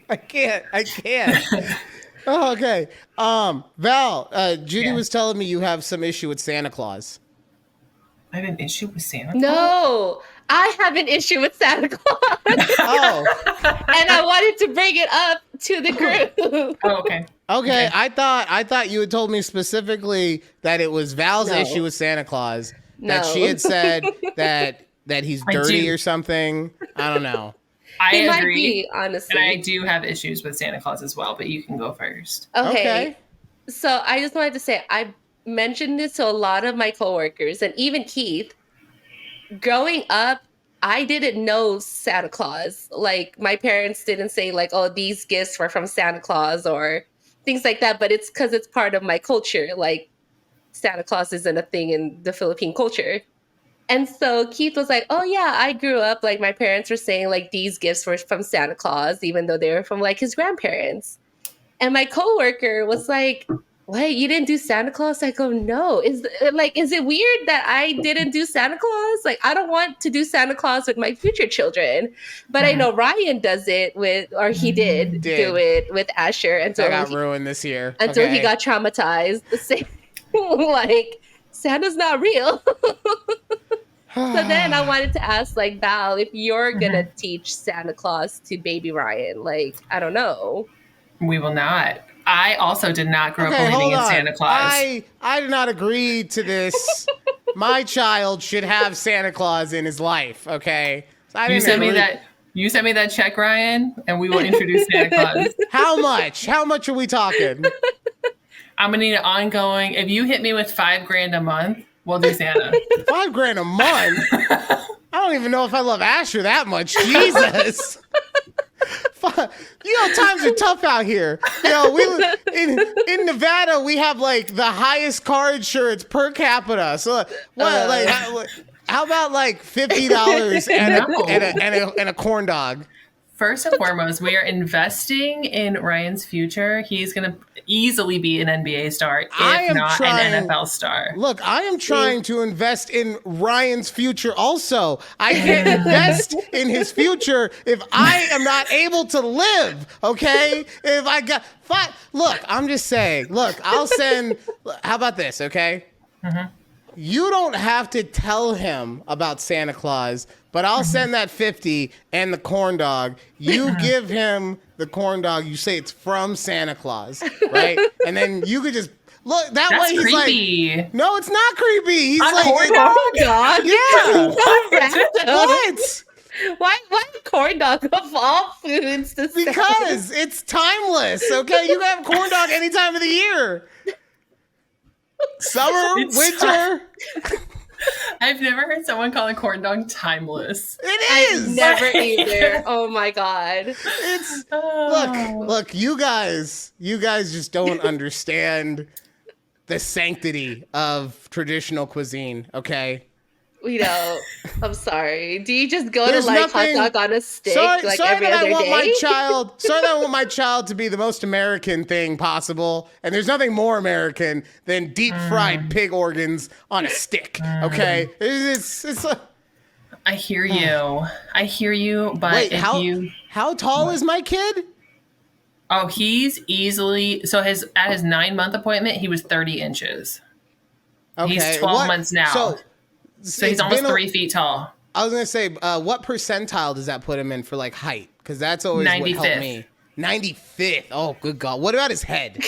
I can't. Oh, okay. Val, Judy was telling me you have some issue with Santa Claus. I have an issue with Santa Claus? No, I have an issue with Santa Claus. Oh. And I wanted to bring it up to the group. Oh, okay. Okay. I thought you had told me specifically that it was Val's issue with Santa Claus. That she had said that he's dirty or something. I don't know. I He might agree. be, And I honestly. do have issues with Santa Claus as well, but you can go first. Okay. So I just wanted to say I mentioned this to a lot of my coworkers and even Keith. Growing up, I didn't know Santa Claus. Like my parents didn't say like, "Oh, these gifts were from Santa Claus" or things like that. But it's because it's part of my culture. Like Santa Claus isn't a thing in the Philippine culture. And so Keith was like, "Oh yeah, I grew up like my parents were saying like these gifts were from Santa Claus, even though they were from like his grandparents." And my coworker was like, "What? You didn't do Santa Claus?" I go, "No. Is it weird that I didn't do Santa Claus? Like, I don't want to do Santa Claus with my future children, but I know Ryan does it with, or he did do it with Asher until That got ruined this year. until he got traumatized. The same, like Santa's not real." So then I wanted to ask, like Val, if you're gonna teach Santa Claus to baby Ryan, like I don't know. We will not. I also did not grow up believing hold in on. Santa Claus. I did not agree to this. My child should have Santa Claus in his life. Okay, so I You didn't sent me agree. that. You sent me that check, Ryan, and we will introduce Santa Claus. How much? How much are we talking? I'm gonna need an ongoing. If you hit me with $5,000 a month, we'll do Santa. $5,000 a month. I don't even know if I love Asher that much. Jesus. You know, times are tough out here. You know, in Nevada, we have like the highest car insurance per capita. So how about like $50 and a corn dog? First and foremost, we are investing in Ryan's future. He's going to easily be an NBA star, if not an NFL star. Look, I am trying to invest in Ryan's future also. I can't invest in his future if I am not able to live, okay? If I got... Look, I'm just saying. Look, I'll send... How about this, okay? You don't have to tell him about Santa Claus, but I'll send that 50 and the corn dog. You give him the corn dog. You say it's from Santa Claus, right? And then you could just look that That's way. He's creepy. like, no, it's not creepy. He's A like, corn dog? God. yeah. What? Why corn dog of all foods to say? Because it's timeless. Okay, you can have corn dog any time of the year. Summer, winter. I've never heard someone call a corn dog timeless. It is. I've never either. Oh my God. It's look, you guys just don't understand the sanctity of traditional cuisine, okay? We don't. I'm sorry. Do you just go There's to like nothing- hot dog on a stick Sorry every that other I want day? sorry that I want my child to be the most American thing possible. And there's nothing more American than deep fried pig organs on a stick. Okay? It's I hear you. I hear you, but wait, if how tall is my kid? Oh, he's easily at his 9-month appointment, he was 30 inches. Okay. He's 12 months now. So he's almost 3 feet tall. I was gonna say, what percentile does that put him in for like height? Because that's always what helped 95th. me. 95th. Oh, good God. What about his head?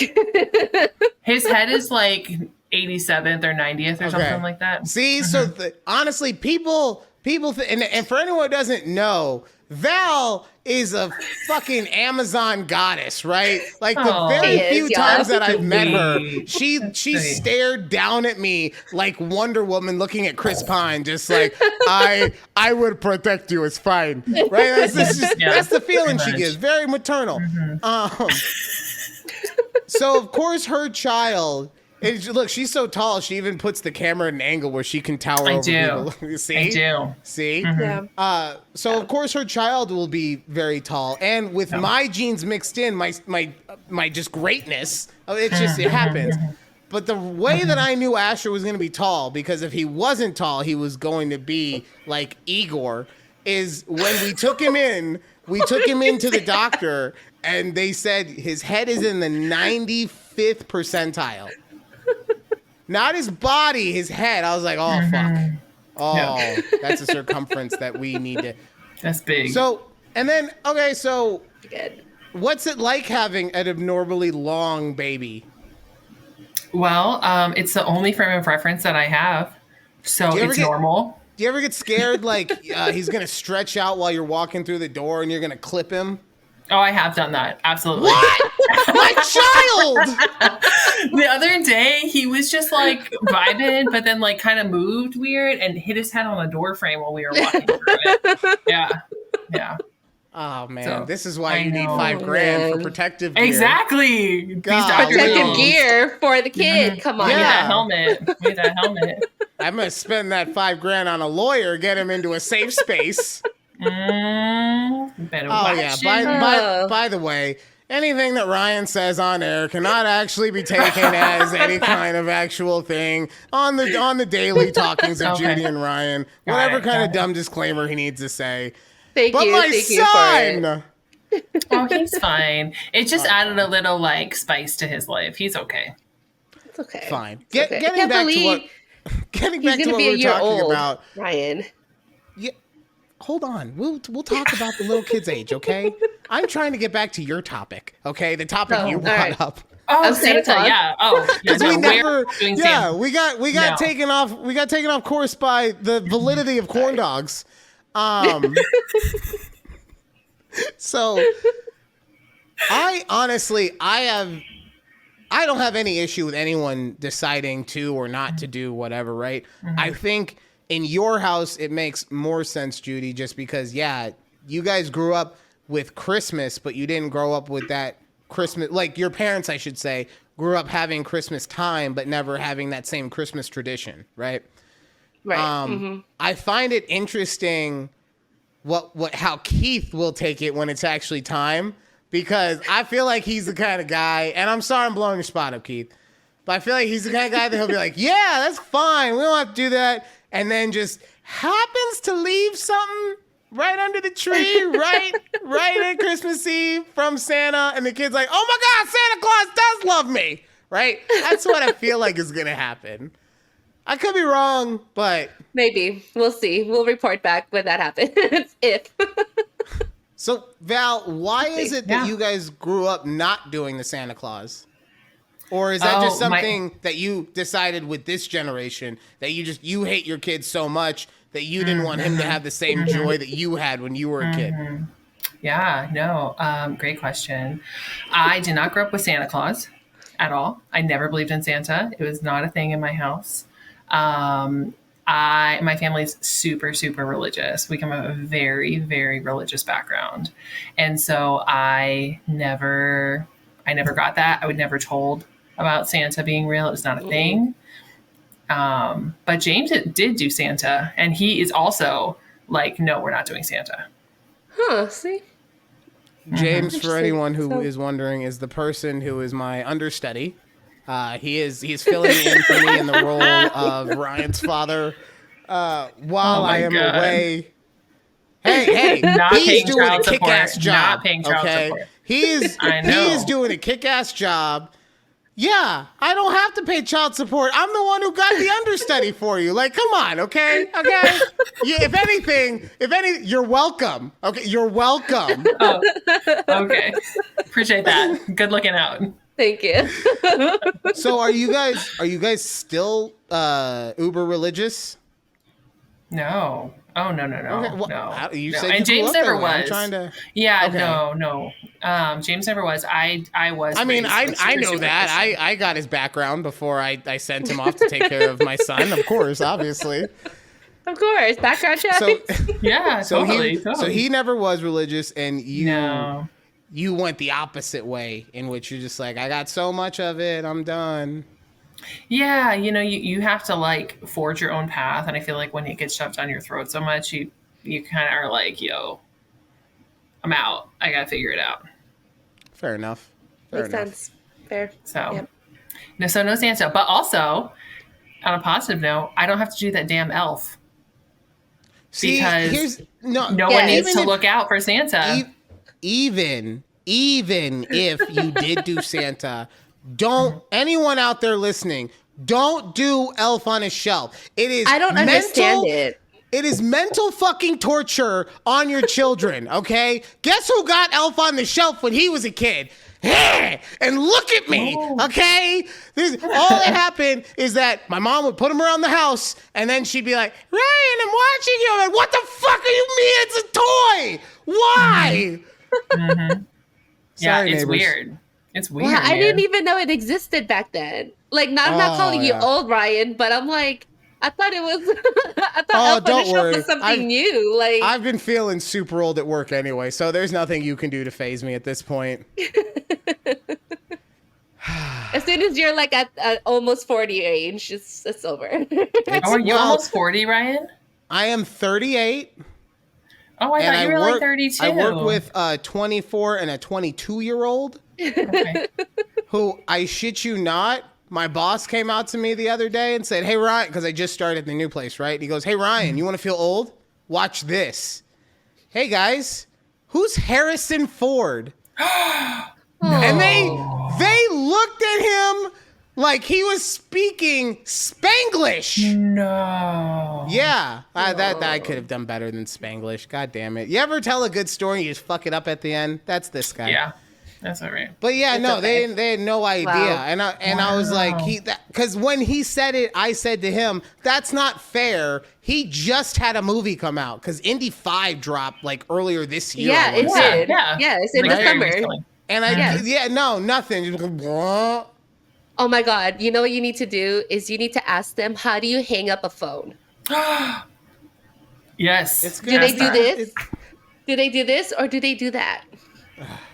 His head is like 87th or 90th or something like that. See, so honestly, people, and for anyone who doesn't know, Val is a fucking Amazon goddess, right? Like the very few times that I've met her, she stared down at me like Wonder Woman looking at Chris Pine, just like I would protect you. It's fine, right? That's the feeling she gives. Very maternal. So of course her child. Look, she's so tall. She even puts the camera at an angle where she can tower over people. See? I do. See? Yeah. So of course her child will be very tall, and with my genes mixed in, my just greatness, it happens. But the way that I knew Asher was going to be tall, because if he wasn't tall, he was going to be like Igor, is when we took him in. We took him into the doctor, and they said his head is in the 95th percentile. Not his body, his head. I was like, oh, fuck. Oh, that's a circumference that we need to. That's big. So, and then, okay, so Good. what's it like having an abnormally long baby? Well, it's the only frame of reference that I have. So it's normal. Do you ever get scared like he's going to stretch out while you're walking through the door and you're going to clip him? Oh, I have done that. Absolutely. What? My child! The other day, he was just like vibing, but then like kind of moved weird and hit his head on a door frame while we were walking through it. Yeah. Oh man, So, this is why I you need know. $5,000 for protective gear. Exactly. God. Protective gear for the kid. Come on. We need Yeah. that helmet. We need that helmet. I'm gonna spend that $5,000 on a lawyer, get him into a safe space. Better watch Yeah. it. By the way, anything that Ryan says on air cannot actually be taken as any kind of actual thing on the daily talkings of Okay. Judy and Ryan. Got Whatever it, kind got of it. dumb disclaimer he needs to say. Thank But you. my Thank you for it. son. Oh, he's fine. It just added a little like spice to his life. He's okay. It's okay. Fine. It's okay. I Getting can't back to believe what getting he's back to gonna what be we a were year talking old, about. Ryan. Yeah, hold on. We'll talk about the little kid's age, okay? I'm trying to get back to your topic, okay? The topic you brought right. up. Oh, I'm Santa Santa, Claus. yeah. Oh, yeah, Because no, we we're never, doing yeah, Santa. we got No. taken off course by the validity of corn dogs. So I honestly, I don't have any issue with anyone deciding to or not to do whatever, right? I think in your house, it makes more sense, Judy, just because, yeah, you guys grew up with Christmas, but you didn't grow up with that Christmas, like your parents, I should say, grew up having Christmas time, but never having that same Christmas tradition, right? Right. I find it interesting how Keith will take it when it's actually time, because I feel like he's the kind of guy, and I'm sorry I'm blowing your spot up, Keith, but I feel like he's the kind of guy that he'll be like, yeah, that's fine, we don't have to do that, and then just happens to leave something right under the tree, right at Christmas Eve from Santa, and the kid's like, oh my God, Santa Claus does love me, right? That's what I feel like is gonna happen. I could be wrong, but Maybe. We'll see. We'll report back when that happens. If. so, Val, why is it that Yeah. you guys grew up not doing the Santa Claus? Or is that just something that you decided with this generation that you hate your kids so much that you didn't want him to have the same joy that you had when you were a kid? Yeah, no, great question. I did not grow up with Santa Claus at all. I never believed in Santa. It was not a thing in my house. My family's super, super religious. We come from a very, very religious background. And so I never got that. I was never told about Santa being real. It was not a thing. But James did do Santa, and he is also like, no, we're not doing Santa. Huh. See? James, for anyone who So- is wondering, is the person who is my understudy. He's filling in for me in the role of Ryan's father while I am God. away. Hey, Not he's paying doing a child kick-ass support. job. Not paying child Okay, support. he I know. is doing a kick-ass job. Yeah, I don't have to pay child support. I'm the one who got the understudy for you. Like, come on, okay? Yeah, if anything, you're welcome. Okay, you're welcome. Oh, okay. Appreciate that. Good looking out. Thank you. So are you guys still uber religious? No. Oh, no. Okay, well, No. you no. said And you grew James up that never way. I'm was. trying to. Yeah, Okay. no. James never was. I was. I mean, raised I super, know super that. Christian. I got his background before I sent him off to take care of my son. Of course, obviously. Of course. Background check. So, Yeah, so totally. he never was religious, and No. you went the opposite way, in which you're just like, I got so much of it, I'm done. Yeah, you have to like forge your own path, and I feel like when it gets shoved down your throat so much, you kind of are like, yo, I'm out. I gotta figure it out. Fair enough. Fair Makes enough. sense. Fair. So, Yep. no Santa. But also, on a positive note, I don't have to do that damn elf. See, Because no one Yeah, needs even to if- look out for Santa. Even if you did do Santa, don't anyone out there listening, don't do Elf on a Shelf. It is I don't understand it. It is mental fucking torture on your children, okay? Guess who got Elf on the Shelf when he was a kid? and look at me, Oh. okay? All that happened is that my mom would put him around the house, and then she'd be like, Ryan, I'm watching you. I'm like, what the fuck are you mean? It's a toy. Why? Yeah, Sorry, it's neighbors. weird. It's weird. Wow, I man. didn't even know it existed back then. Like, I'm not calling you yeah. old, Ryan, but I'm like, I thought it was. I thought Oh, Elf on the don't Shelf worry. was something new. Like, I've been feeling super old at work anyway, so there's nothing you can do to phase me at this point. as soon as you're like at almost 40 age, it's over. Oh, are you Well- almost 40, Ryan? I am 38. Oh, I thought you were like 32. I work with a 24 and a 22-year-old Okay. who, I shit you not, my boss came out to me the other day and said, hey, Ryan, because I just started the new place, right? And he goes, hey, Ryan, you want to feel old? Watch this. Hey, guys, who's Harrison Ford? And they looked at him like he was speaking Spanglish. No. Yeah, that I could have done better than Spanglish. God damn it! You ever tell a good story and you just fuck it up at the end? That's this guy. Yeah, that's all right. But yeah, no, okay. they had no idea, Wow. and I was like, Wow. because when he said it, I said to him, that's not fair. He just had a movie come out because Indy 5 dropped like earlier this year. Yeah, I it wanna say. did. Yeah. Yeah, it's in Like, very December. recently. And nothing. Just like, Oh my God. You know what you need to do is you need to ask them, how do you hang up a phone? Yes. It's Do good. they do this? It's- Do they do this or do they do that?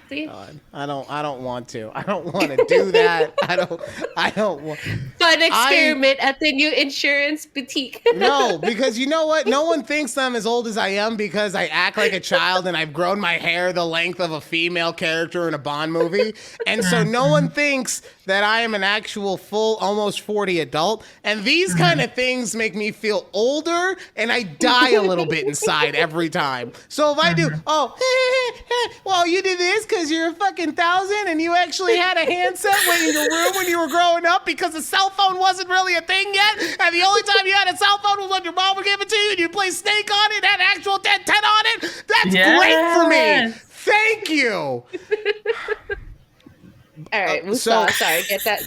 See? God, I don't want to. I don't want to do that. I don't want. Fun experiment at the new insurance boutique. No, because you know what? No one thinks I'm as old as I am because I act like a child and I've grown my hair the length of a female character in a Bond movie. And so no one thinks that I am an actual full, almost 40 adult. And these kind of things make me feel older and I die a little bit inside every time. So if I do, well, you did this because you're a fucking 1,000 and you actually had a handset in your room when you were growing up because a cell phone wasn't really a thing yet. And the only time you had a cell phone was when your mom would give it to you and you play Snake on it, had actual 1010 on it. That's great for me. Yes. Thank you. All right, so- Musa, sorry,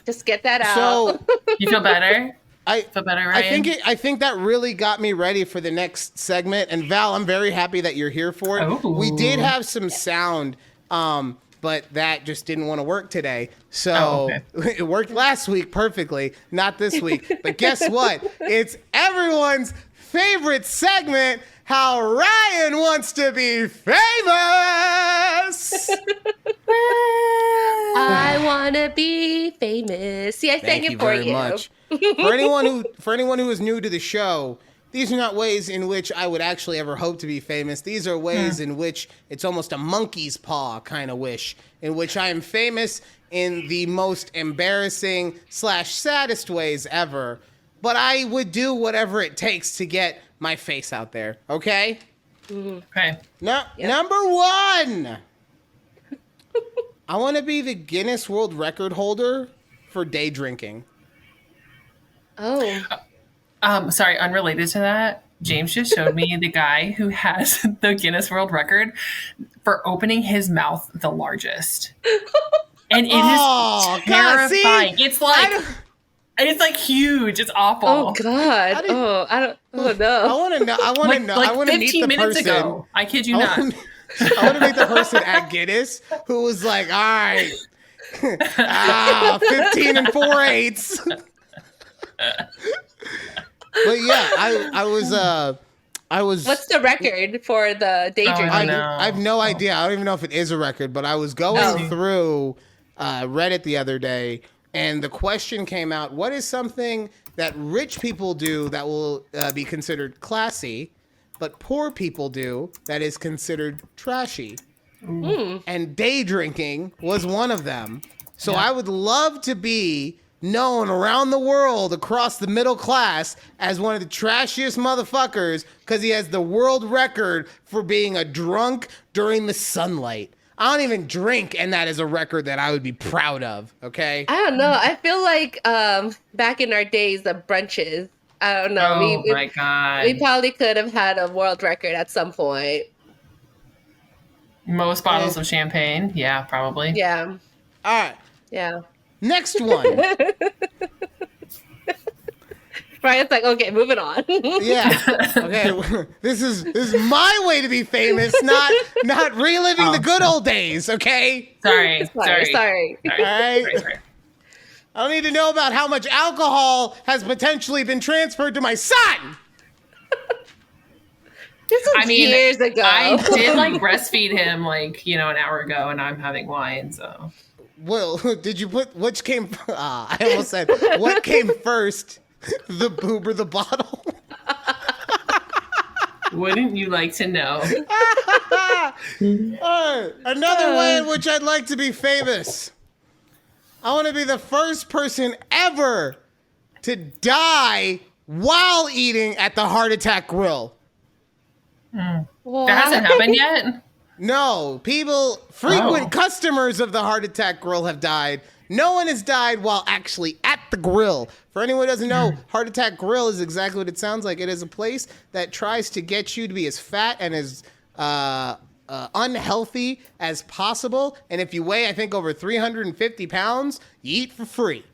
just get that out. So You feel better? I Feel better, Ryan? I think that really got me ready for the next segment. And Val, I'm very happy that you're here for it. Oh. We did have some sound, but that just didn't want to work today. So it worked last week perfectly, not this week. But guess what? It's everyone's favorite segment, How Ryan Wants to Be Famous. I want to be famous. See, I sang Thank it you for very you. much. For anyone who is new to the show, these are not ways in which I would actually ever hope to be famous. These are ways in which it's almost a monkey's paw kind of wish, in which I am famous in the most embarrassing / saddest ways ever. But I would do whatever it takes to get my face out there. Okay? Okay. No, Number one. I want to be the Guinness World Record holder for day drinking. Oh, Sorry, unrelated to that, James just showed me the guy who has the Guinness World Record for opening his mouth the largest. And it is Oh, God, see? terrifying. It's like huge. It's awful. oh God. did- Oh, I don't. Oh I no. want to know. I want to know. Like I want to meet 15 the minutes person. ago. I kid you not. I want to meet the person at Guinness who was like, all right, 15 and 4/8. But yeah, I was. What's the record for the day Oh, drinking? I know. I have no idea. I don't even know if it is a record, but I was going through Reddit the other day, and the question came out: what is something that rich people do that will be considered classy, but poor people do that is considered trashy? And day drinking was one of them. So I would love to be known around the world across the middle class as one of the trashiest motherfuckers because he has the world record for being a drunk during the sunlight. I don't even drink, and that is a record that I would be proud of, okay? I don't know. I feel like back in our days, the brunches. I don't know. Oh my God. We probably could have had a world record at some point. Most bottles of champagne. Yeah, probably. Yeah. All right. Yeah. Next one. Ryan's like, okay, moving on. Yeah. Okay. This is my way to be famous, not reliving the good old days. Okay. Sorry. All right. I don't need to know about how much alcohol has potentially been transferred to my son. This was years ago. I did like breastfeed him like, an hour ago, and I'm having wine, so. Well, did you put which came? I almost said what came first, the boob or the bottle? Wouldn't you like to know? Another way in which I'd like to be famous. I want to be the first person ever to die while eating at the Heart Attack Grill. That hasn't happened yet? No, frequent customers of the Heart Attack Grill have died. No one has died while actually at the grill. For anyone who doesn't know, Heart Attack Grill is exactly what it sounds like. It is a place that tries to get you to be as fat and as unhealthy as possible. And if you weigh, I think, over 350 pounds, you eat for free.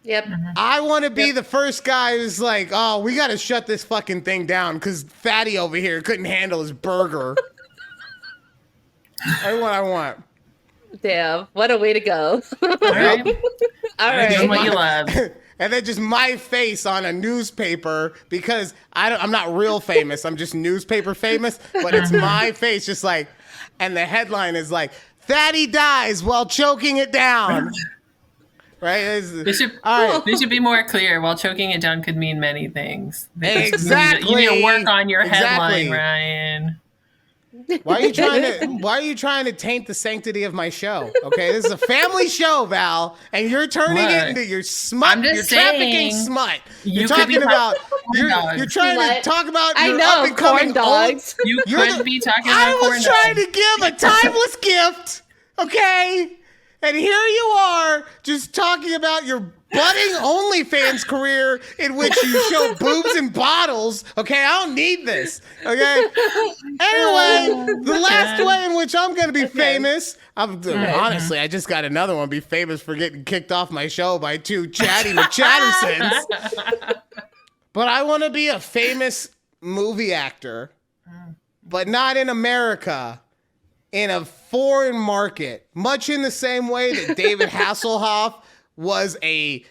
Yep. I want to be the first guy who's like, oh, we got to shut this fucking thing down because Fatty over here couldn't handle his burger. That's what I want. Damn, what a way to go. All right. All right. Doing what you love. And then just my face on a newspaper because I'm not real famous. I'm just newspaper famous, but it's my face just like, and the headline is like, Fatty dies while choking it down. Right? They should be more clear. While choking it down could mean many things. Exactly. You need to work on your headline, Ryan. Why are you trying to taint the sanctity of my show? Okay, this is a family show, Val, and you're turning it into your smut. I'm just you're saying, trafficking smut. You're talking about you're trying to talk about your up and coming dogs. You could be talking about corn dogs. I was trying to give a timeless gift, okay? And here you are, just talking about your budding OnlyFans career in which you show boobs and bottles. Okay, I don't need this. Okay. Anyway, the last way in which I'm gonna be famous. Honestly, I just got another one. Be famous for getting kicked off my show by two chatty McChattersons. But I want to be a famous movie actor, but not in America. In a foreign market, much in the same way that David Hasselhoff was a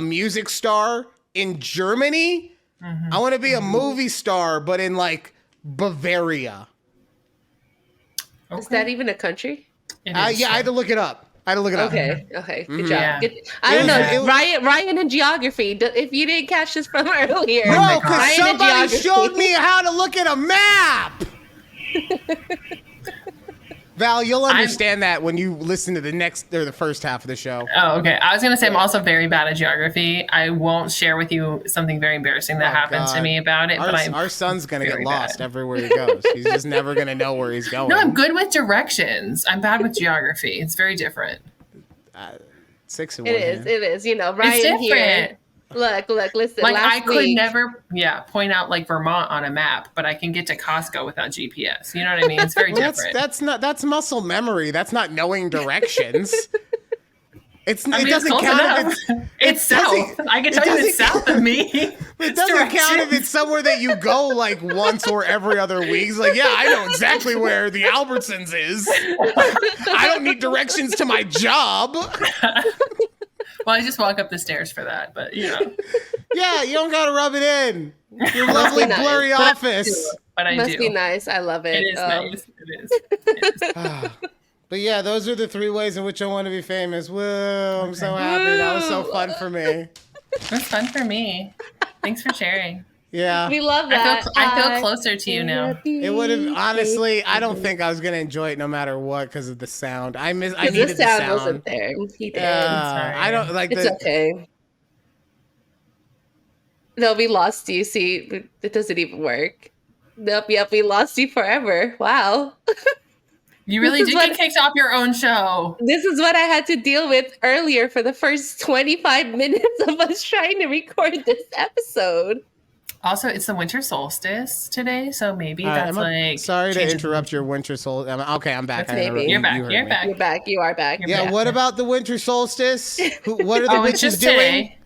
music star in Germany. I want to be a movie star, but in like Bavaria. Okay. Is that even a country? I had to look it up. Okay, good job. Yeah. I don't know, Ryan in geography. If you didn't catch this from earlier, no, because somebody showed me how to look at a map. Val, you'll understand that when you listen to the first half of the show. Oh, okay. I was going to say I'm also very bad at geography. I won't share with you something very embarrassing that happened to me about it. Our son's going to get lost everywhere he goes. He's just never going to know where he's going. No, I'm good with directions. I'm bad with geography. It's very different. 6 and 1. It is. Ryan here. Look, listen. Like I could never, point out like Vermont on a map, but I can get to Costco without GPS. You know what I mean? It's very different. That's muscle memory. That's not knowing directions. It doesn't it's count. It's south. I can tell you it's south of me. It doesn't count if it's somewhere that you go like once or every other week. It's like, I know exactly where the Albertsons is. I don't need directions to my job. Well, I just walk up the stairs for that, but Yeah, you don't gotta rub it in. Your lovely blurry office. But I do. Must be nice. I love it. It is nice. It is. But yeah, those are the 3 ways in which I want to be famous. Whoa, I'm so happy. That was so fun for me. It was fun for me. Thanks for sharing. Yeah. We love that. I feel closer to you now. It would have, honestly, I don't think I was going to enjoy it no matter what because of the sound. I needed the sound. Wasn't there. He did. I don't like it's okay. No, we lost you. See, it doesn't even work. Nope, we lost you forever. Wow. You really did get kicked off your own show. This is what I had to deal with earlier for the first 25 minutes of us trying to record this episode. Also, it's the winter solstice today, so maybe that's like. Sorry to interrupt your winter solstice. Okay, I'm back. Maybe. You're back. You're You're back. You are back. Yeah. What about the winter solstice? What are the it's witches just doing? today.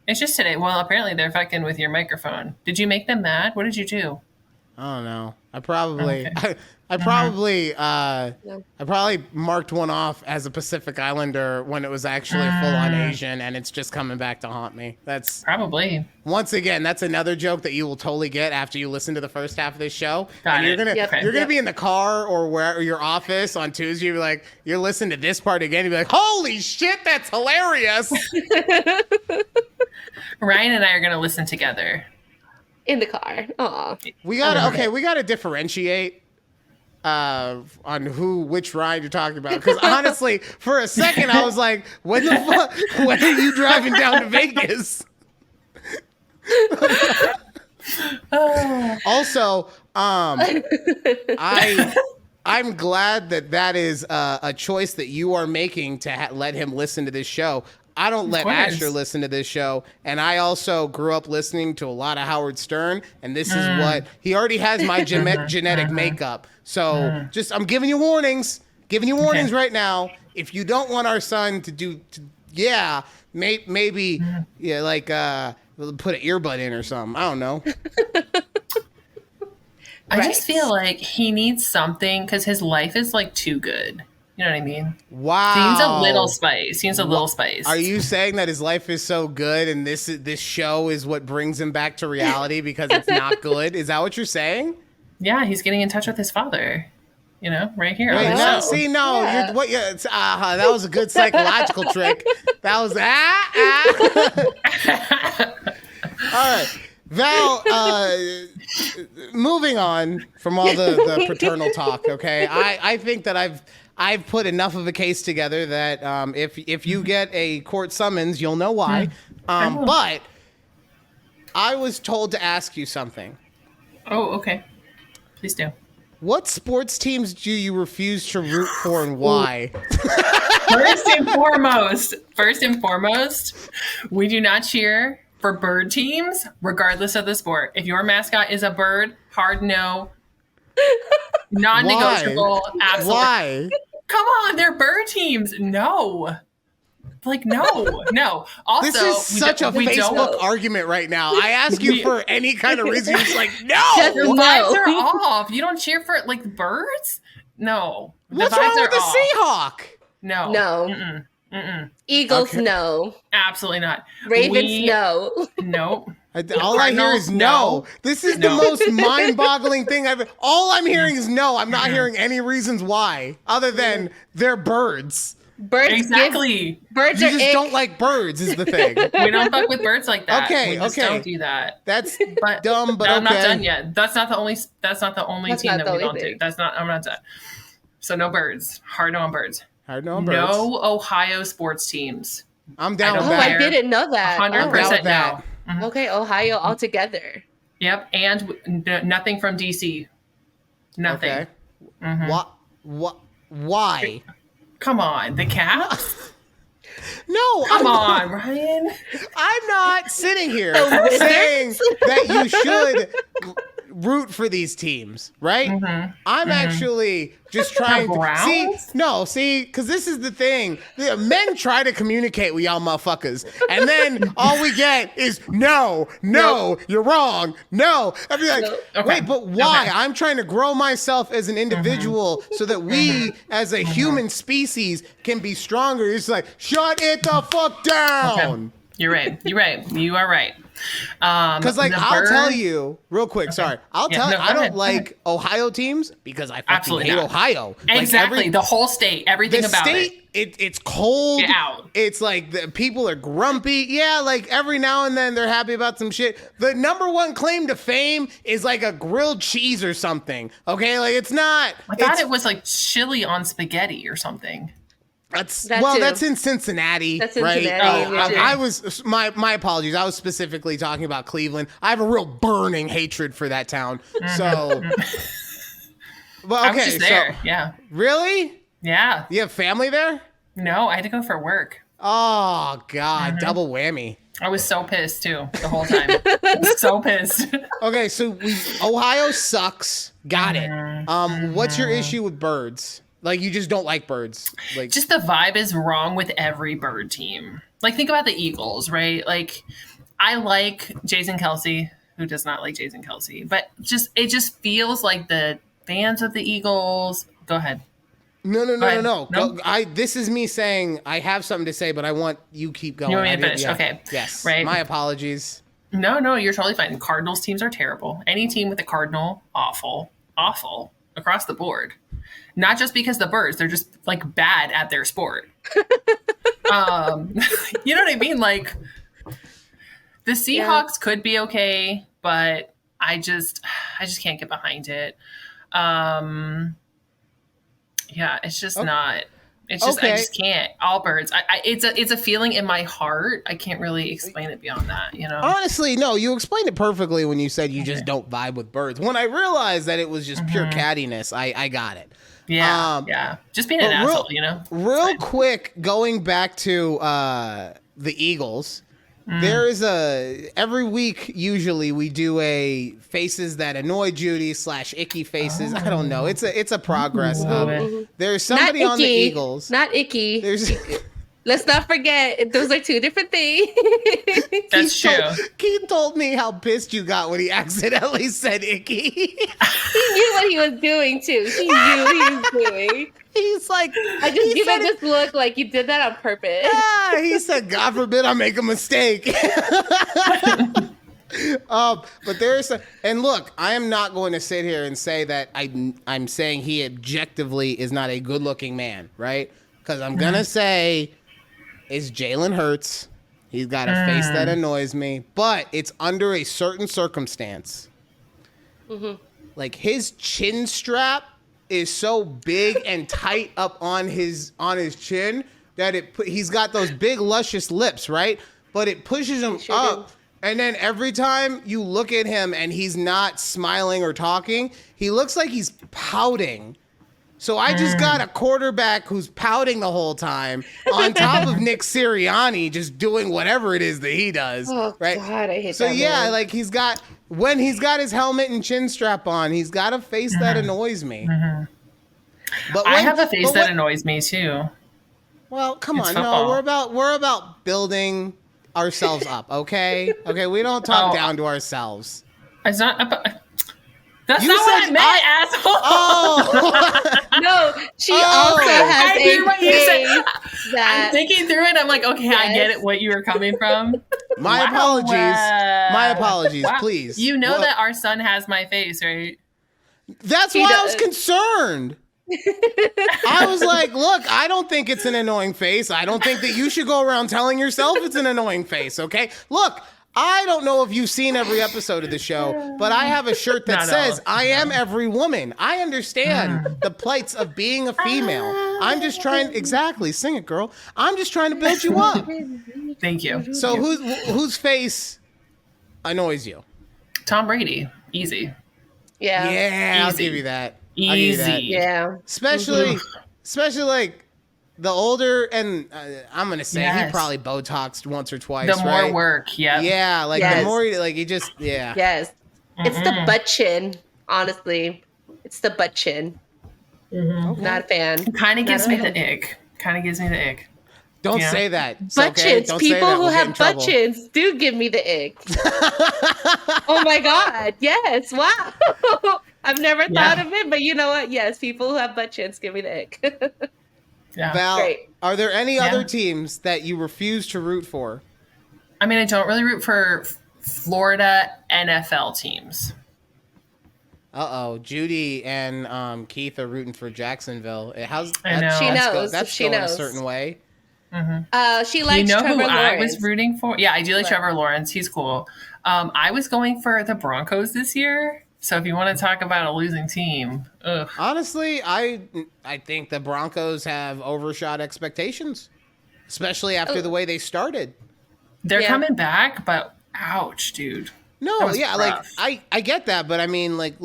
It's just today. Well, apparently they're fucking with your microphone. Did you make them mad? What did you do? I don't know. I probably, Okay. I probably marked one off as a Pacific Islander when it was actually a full-on Asian, and it's just coming back to haunt me. That's Probably. once again, that's another joke that you will totally get after you listen to the first half of this show. Got And it. you're gonna Yep. you're gonna be in the car or where or your office on Tuesday. You're like, you're listening to this part again. You'll be like, holy shit, that's hilarious. Ryan and I are going to listen together. In the car. Aw. We gotta differentiate on which ride you're talking about. Because honestly, for a second, I was like, when are you driving down to Vegas? Also, I'm glad that is a choice that you are making to let him listen to this show. I don't let course. Asher listen to this show, and I also grew up listening to a lot of Howard Stern, and this is what he already has my genetic makeup. So I'm giving you warnings, right now. If you don't want our son to do, maybe like put an earbud in or something. I don't know. I just feel like he needs something because his life is like too good. You know what I mean? Wow. He needs a little spice. He needs a little spice. Are you saying that his life is so good and this show is what brings him back to reality because it's not good? Is that what you're saying? Yeah, he's getting in touch with his father. You know, right here. Wait, on the no, show. see, no, Yeah. that was a good psychological trick. That was All right. Val, moving on from all the paternal talk, okay? I think that I've put enough of a case together that if you get a court summons, you'll know why. But I was told to ask you something. Oh, okay. Please do. What sports teams do you refuse to root for and why? First and foremost, we do not cheer for bird teams, regardless of the sport. If your mascot is a bird, hard no. Non-negotiable. Absolutely. Why? Come on, they're bird teams. No. No. Also, This is such a Facebook argument right now. I ask you for any kind of reason, it's like, no! Just The no. vibes are off. You don't cheer for like birds? No. The What's vibes wrong are with the off. Seahawk? No. No. Mm-mm. Eagles, Okay. no. Absolutely not. Ravens, no. Nope. All I hear is Cardinals, no. no. This is the No. most mind-boggling thing all I'm hearing is no. I'm not hearing any reasons why, other than they're birds. Birds Exactly. Birds You are just ick. don't like birds is the thing. We don't fuck with birds like that. Okay, We just okay. don't do that. That's But dumb, but I'm okay. not done yet. That's not the only That's team not that we the only don't do. thing. I'm not done. So no birds. Hard no on birds. Hard no on birds. No Ohio sports teams. I'm down I with don't Oh, I that. care. didn't know that. I'm down 100% with that. no. Mhm. Okay, Ohio altogether. Yep. And nothing from DC. Nothing. Okay. Mhm. Why? Come on. The Caps? No, Come on, Ryan. I'm not sitting here The Wizards? saying that you should root for these teams, right? I'm actually just trying Browns? see, because this is the thing. The men try to communicate with y'all motherfuckers, and then all we get is no, you're wrong, no. I'd be like, No. Okay. wait, but why? Okay. I'm trying to grow myself as an individual so that we, as a human species, can be stronger. It's like, shut it the fuck down. You're right. You are right. Because, like, the I'll bird- tell you real quick. Sorry, I'll Yeah, tell you. no, I go don't ahead, like Ohio teams because I fucking Absolutely hate not. Ohio. Exactly. Like, The whole state. Everything the about state, it. it's cold. Get out. It's like the people are grumpy. Yeah, like every now and then they're happy about some shit. The number one claim to fame is like a grilled cheese or something. Okay, like it's not. I thought it's, it was like chili on spaghetti or something. That too. That's in Cincinnati, That's right? Cincinnati, I was my apologies. I was specifically talking about Cleveland. I have a real burning hatred for that town. So, but I was okay, just there. so Yeah. really, Yeah. you have family there? No, I had to go for work. Oh God, double whammy. I was so pissed too the whole time. I was so pissed. Okay, so Ohio sucks. Got it. What's your issue with birds? Like, you just don't like birds. Like, Just the vibe is wrong with every bird team. Like, think about the Eagles, right? Like, I like Jason Kelsey. Who does not like Jason Kelsey? But it just feels like the fans of the Eagles. Go ahead. No. No? This is me saying I have something to say, but I want you keep going. You want me I to didn't- finish? yeah. Okay. Yes. Right. My apologies. No, you're totally fine. Cardinals teams are terrible. Any team with a Cardinal, awful across the board. Not just because the birds, they're just like bad at their sport. You know what I mean? Like the Seahawks could be okay, but I just can't get behind it. Yeah, it's just not. It's just I just can't. All birds. It's a feeling in my heart. I can't really explain it beyond that. You know. Honestly, no. You explained it perfectly when you said you just don't vibe with birds. When I realized that it was just pure cattiness, I got it. Yeah. Just being an asshole, you know. Real quick, going back to the Eagles. There is every week usually we do a faces that annoy Judy / icky faces. I don't know. It's a progress. There's somebody on the Eagles. Not icky. There's Let's not forget, those are two different things. That's true. Keith told me how pissed you got when he accidentally said icky. He knew what he was doing too. He knew what he was doing. He's like, I just give him this look like you did that on purpose. Yeah, he said, God forbid I make a mistake. But there's and look, I am not going to sit here and say that I'm saying he objectively is not a good looking man, right? Because I'm gonna say it's Jalen Hurts. He's got a face that annoys me, but it's under a certain circumstance. Like his chin strap is so big and tight up on his chin that he's got those big luscious lips, right? But it pushes him up. And then every time you look at him and he's not smiling or talking, he looks like he's pouting. So I just got a quarterback who's pouting the whole time on top of Nick Sirianni just doing whatever it is that he does. Oh, right? God, I hate so that. So yeah, man. like when he's got his helmet and chin strap on, he's got a face that annoys me. But I have a face that annoys me too. Well, come on. Football. No, we're about building ourselves up, okay? Okay, we don't talk down to ourselves. It's not about. That's not what I meant, asshole. Oh. No, she also has I hear what you said. that I'm thinking through it. I'm like, okay, I get it. What you were coming from. My apologies. My apologies, Wow. please. You know that our son has my face, right? That's He why I does. was concerned. I was like, look, I don't think it's an annoying face. I don't think that you should go around telling yourself it's an annoying face, okay? Look, I don't know if you've seen every episode of the show, but I have a shirt that says, I am every woman. I understand the plights of being a female. I'm just trying, exactly, sing it, girl. I'm just trying to build you up. Thank you. So whose face annoys you? Tom Brady. Easy. Yeah. Yeah, I'll Easy. give you that. I'll give you that. Easy. Yeah. Especially like the older, and I'm gonna say he Yes. probably Botoxed once or twice. The more right? work. Yep. Yeah, like the Yes. more like he just Yes. It's the butt chin, honestly. It's the butt chin. Not a fan. Kind of gives Not me a the ick. Don't Yeah. say that. It's Butt okay. chins. Don't say People that. who We'll get in have butt trouble. chins do give me the ick. Oh my God. Yes. Wow. I've never thought of it, but you know what? Yes, people who have butt chins give me the ick. Yeah. Val, Great. are there any other teams that you refuse to root for? I mean, I don't really root for Florida NFL teams. Judy and Keith are rooting for Jacksonville. How's I know. She that's knows. That's She going a knows. certain way. She likes You know Trevor who Lawrence. I was rooting for? Yeah, I do like Trevor Lawrence. He's cool. I was going for the Broncos this year. So if you want to talk about a losing team, ugh. Honestly, I think the Broncos have overshot expectations, especially after the way they started. They're Yeah. coming back, but ouch, dude. That No, was yeah, rough. like I get that, but I mean, like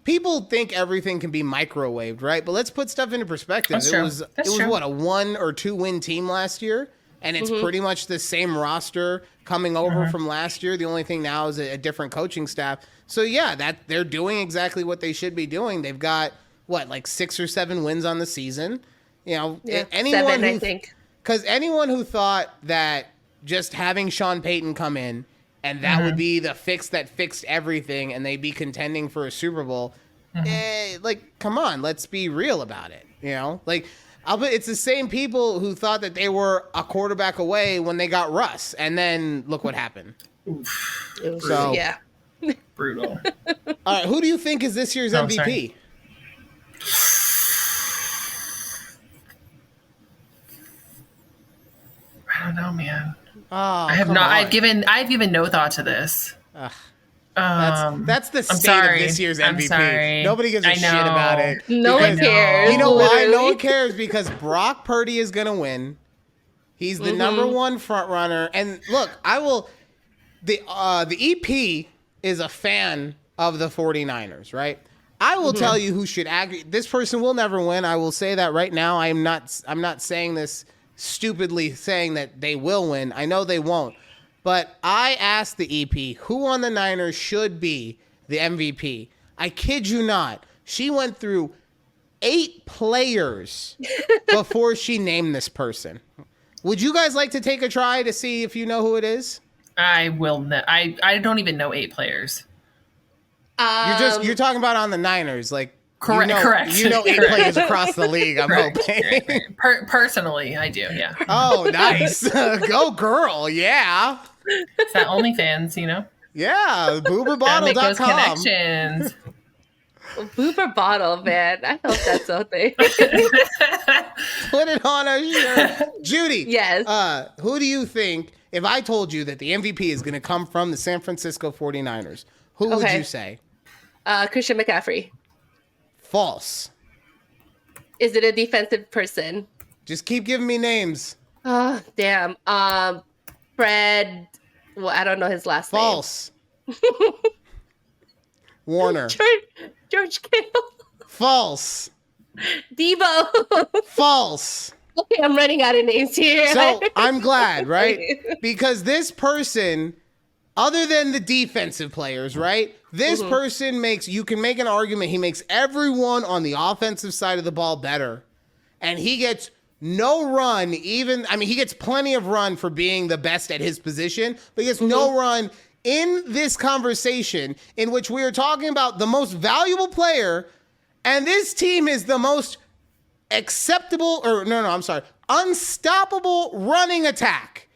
people think everything can be microwaved, right? But let's put stuff into perspective. That's it true. was That's it was true. what, a 1 or 2 win team last year. and it's pretty much the same roster coming over from last year. The only thing now is a different coaching staff. So yeah, that they're doing exactly what they should be doing. They've got like 6 or 7 wins on the season. You know, anyone 7, who, I think. because anyone who thought that just having Sean Payton come in and that would be the fix that fixed everything and they'd be contending for a Super Bowl, come on, let's be real about it. You know, it's the same people who thought that they were a quarterback away when they got Russ, and then look what happened. So yeah, brutal. All right, who do you think is this year's MVP? I don't know, man. Oh, I've given no thought to this. That's the state of this year's MVP. I'm sorry. Nobody gives a shit about it. No one cares. You know why? Literally. No one cares because Brock Purdy is going to win. He's the number one front runner. And look, the EP is a fan of the 49ers, right? I will tell you who should this person will never win. I will say that right now. I'm not saying this stupidly saying that they will win. I know they won't. But I asked the EP who on the Niners should be the MVP. I kid you not. She went through 8 players before she named this person. Would you guys like to take a try to see if you know who it is? I will. I don't even know 8 players. You're talking about on the Niners, Correct. Correct. You know 8 players across the league. I'm hoping. Right. Personally, I do. Yeah. Oh, nice. Go girl. Yeah. It's that OnlyFans, you know. Yeah. Gotta make those Booberbottle.com. connections. Boober bottle, man. I hope that's something. Put it on a shirt. Judy. Yes. Who do you think, if I told you that the MVP is going to come from the San Francisco 49ers, who would you say? Christian McCaffrey. False. Is it a defensive person? Just keep giving me names. Oh, damn. Fred. Well, I don't know his last name. False. Warner. George Kittle. False. Debo. False. Okay, I'm running out of names here. So I'm glad, right? Because this person, other than the defensive players, right? This person you can make an argument, he makes everyone on the offensive side of the ball better. And he gets no run, he gets plenty of run for being the best at his position, but he gets no run in this conversation in which we are talking about the most valuable player, and this team is the most unstoppable running attack.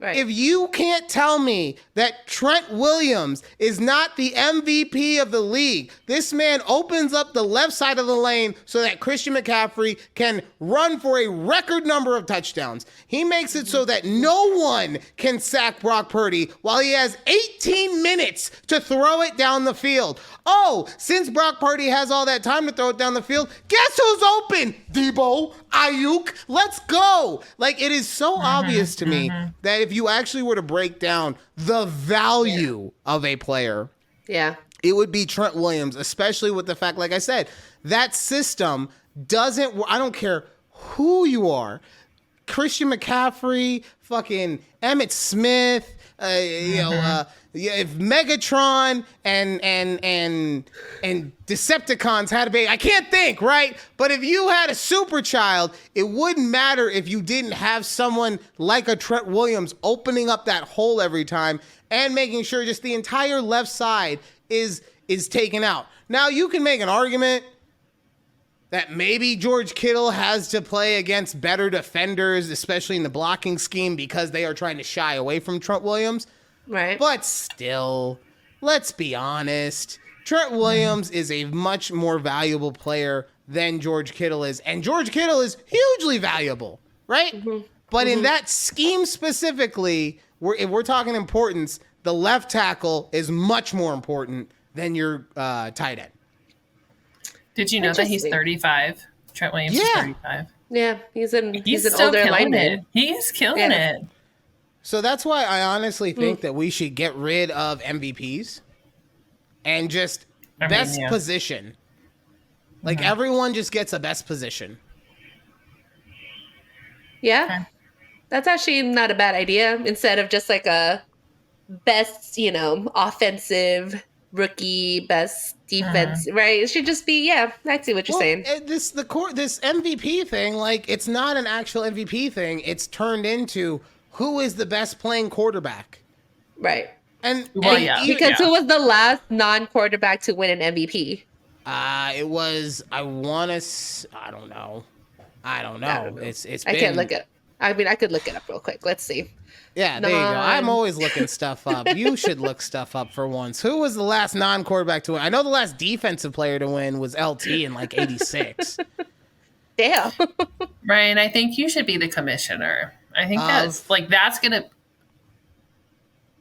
Right. If you can't tell me that Trent Williams is not the MVP of the league, this man opens up the left side of the lane so that Christian McCaffrey can run for a record number of touchdowns. He makes it so that no one can sack Brock Purdy while he has 18 minutes to throw it down the field. Oh, since Brock Purdy has all that time to throw it down the field, guess who's open? Debo, Ayuk, let's go. It is so obvious to me that if you actually were to break down the value of a player, it would be Trent Williams, especially with the fact, like I said, that system doesn't, I don't care who you are, Christian McCaffrey, fucking Emmitt Smith, if Megatron and Decepticons had a baby, I can't think, right? But if you had a super child, it wouldn't matter if you didn't have someone like a Trent Williams opening up that hole every time and making sure just the entire left side is taken out. Now you can make an argument that maybe George Kittle has to play against better defenders, especially in the blocking scheme, because they are trying to shy away from Trent Williams. Right. But still, let's be honest. Trent Williams is a much more valuable player than George Kittle is. And George Kittle is hugely valuable, right? But in that scheme specifically, if we're talking importance, the left tackle is much more important than your tight end. Did you know that he's 35? Trent Williams is 35. Yeah, he's an still older killing lineman. it. He's killing it. So that's why I honestly think that we should get rid of MVPs and just best position. Everyone just gets a best position. Yeah. That's actually not a bad idea. Instead of just like a best, offensive rookie, best defense, right? It should just be, yeah, I see what you're saying. This MVP thing, like, it's not an actual MVP thing. It's turned into who is the best playing quarterback. Right. And because who was the last non-quarterback to win an MVP? It was, I don't know. I don't know. It's I can't look it. I mean, I could look it up real quick. Let's see. Yeah, there you go. I'm always looking stuff up. You should look stuff up for once. Who was the last non-quarterback to win? I know the last defensive player to win was LT in like 86. Damn. Ryan, I think you should be the commissioner. I think that's going to...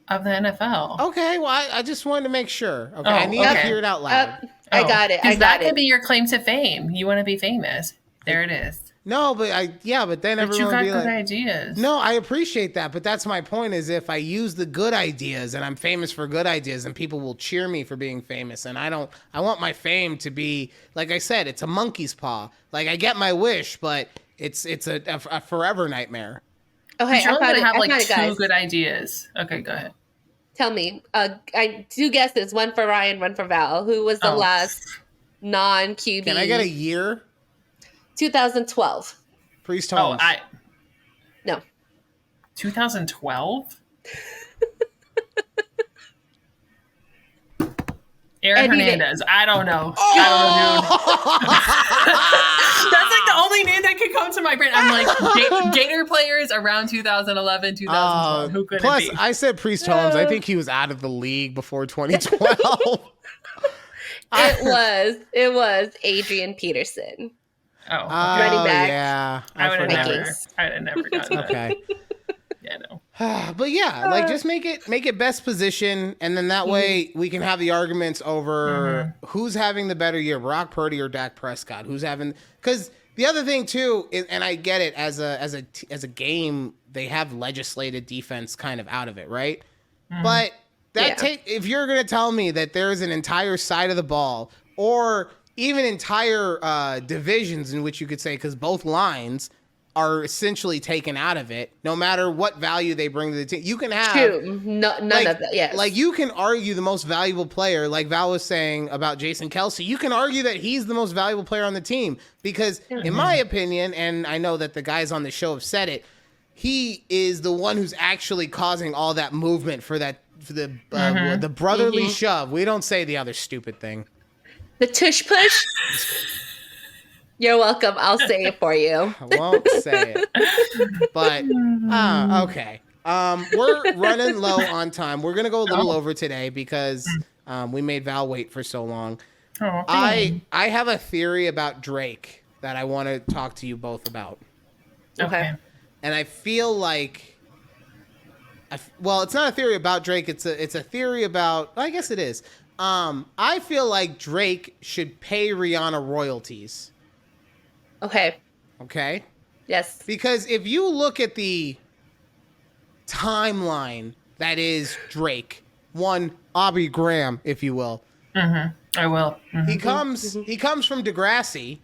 Of the NFL. Okay, well, I just wanted to make sure. Okay, I need to hear it out loud. I got it. That could be your claim to fame. You want to be famous. There it is. No, but then everyone would be good ideas. No, I appreciate that, but that's my point is if I use the good ideas and I'm famous for good ideas and people will cheer me for being famous and I want my fame to be, like I said, it's a monkey's paw. Like I get my wish, but it's a forever nightmare. Okay, I'm going to have like two guys. good ideas. Okay, go ahead. Tell me. I two guesses, one for Ryan, one for Val. Who was the last non-QB? Can I get a year? 2012. Priest Holmes. No. 2012? Aaron Hernandez. I don't know. I don't know, dude. That's like the only name that could come to my brain. I'm like, Gator players around 2011, 2012. Who could it be? Plus, I said Priest Holmes. I think he was out of the league before 2012. It was Adrian Peterson. Oh, running back. Yeah. I would have never gotten that. Okay. Yeah, no. But yeah, like just make it best position, and then that way we can have the arguments over who's having the better year, Brock Purdy or Dak Prescott. Who's having? Because the other thing too, and I get it as a game, they have legislated defense kind of out of it, right? But if you're gonna tell me that there is an entire side of the ball or even entire divisions in which you could say, because both lines are essentially taken out of it, no matter what value they bring to the team. You can have none of that. Yes. Like you can argue the most valuable player, like Val was saying about Jason Kelsey. You can argue that he's the most valuable player on the team because, in my opinion, and I know that the guys on the show have said it, he is the one who's actually causing all that movement for the brotherly shove. We don't say the other stupid thing. The tush push. You're welcome. I'll say it for you. I won't say it. But, okay. We're running low on time. We're going to go a little over today because we made Val wait for so long. I have a theory about Drake that I want to talk to you both about. Okay. And I feel like, it's not a theory about Drake. It's a theory about, I guess it is. I feel like Drake should pay Rihanna royalties. Okay. Yes. Because if you look at the timeline that is Drake, one Aubrey Graham, if you will. I will. He comes from Degrassi.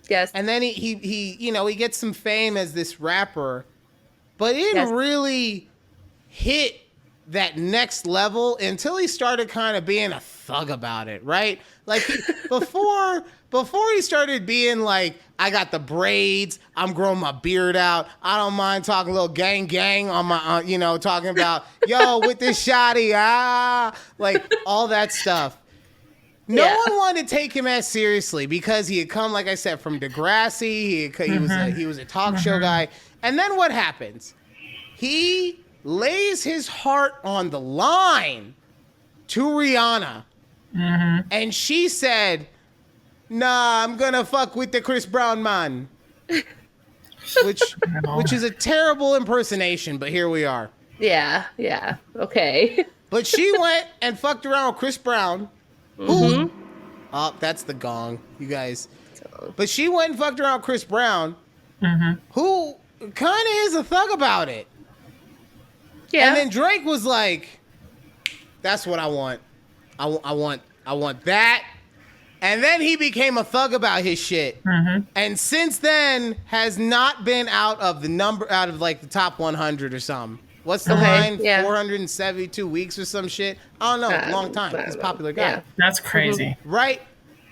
Yes. And then he gets some fame as this rapper, but it didn't really hit that next level until he started kind of being a thug about it, right? Like before he started being like, I got the braids, I'm growing my beard out, I don't mind talking a little gang on my, talking about, yo, with this shotty, like all that stuff. No one wanted to take him as seriously because he had come, like I said, from Degrassi. He was a talk show guy. And then what happens? He lays his heart on the line to Rihanna. And she said, nah, I'm gonna fuck with the Chris Brown man. Which is a terrible impersonation, but here we are. Yeah. Okay. But she went and fucked around with Chris Brown. Who? Oh, that's the gong, you guys. But she went and fucked around with Chris Brown, who kind of is a thug about it. Yeah. And then Drake was like, "That's what I want. I want that." And then he became a thug about his shit. And since then has not been out of like the top 100 or something. What's the line? Yeah. 472 weeks or some shit? I don't know. Long time. He's a popular guy. Yeah. That's crazy. Right?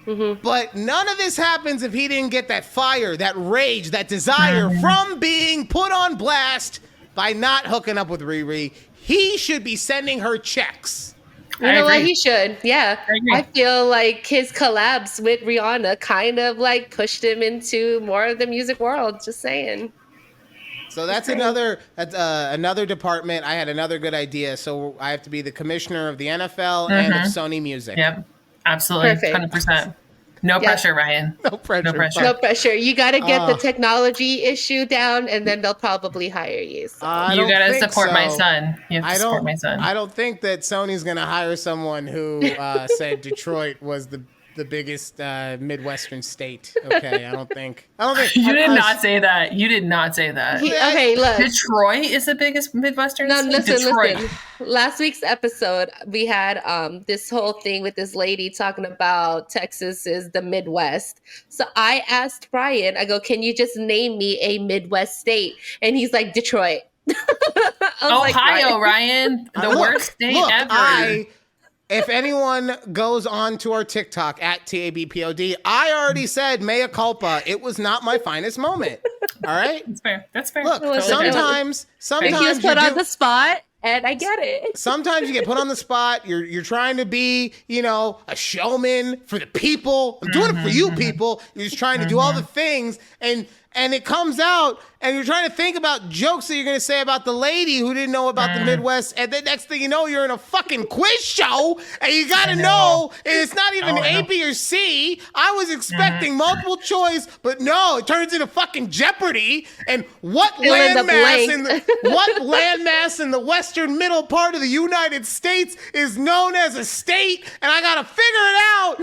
But none of this happens if he didn't get that fire, that rage, that desire from being put on blast by not hooking up with Riri. He should be sending her checks. You know what? He should. Yeah. I feel like his collabs with Rihanna kind of like pushed him into more of the music world. Just saying. So that's another department. I had another good idea. So I have to be the commissioner of the NFL and of Sony Music. Yep. Absolutely. Perfect. 100%. No pressure, Ryan. No pressure. No pressure. No pressure. You got to get the technology issue down, and then they'll probably hire you. So. You got to support my son. You have to support my son. I don't think that Sony's going to hire someone who said Detroit was the biggest Midwestern state. Okay, I don't think. You did not say that. You did not say that. Okay, look. Detroit is the biggest Midwestern state? Listen. Last week's episode, we had this whole thing with this lady talking about Texas is the Midwest. So I asked Brian, I go, can you just name me a Midwest state? And he's like, Detroit. Ohio, Ryan. The worst state ever. If anyone goes on to our TikTok at TABPOD, I already said mea culpa. It was not my finest moment. All right? That's fair. Look, sometimes he was put on the spot, and I get it. Sometimes you get put on the spot. You're trying to be, a showman for the people. I'm doing it for you people. You're just trying to do all the things, and it comes out, and you're trying to think about jokes that you're going to say about the lady who didn't know about the Midwest, and then next thing you know, you're in a fucking quiz show, and you got to know, and it's not even A, B, or C. I was expecting multiple choice, but no, it turns into fucking Jeopardy, and what landmass in the western middle part of the United States is known as a state, and I got to figure it out.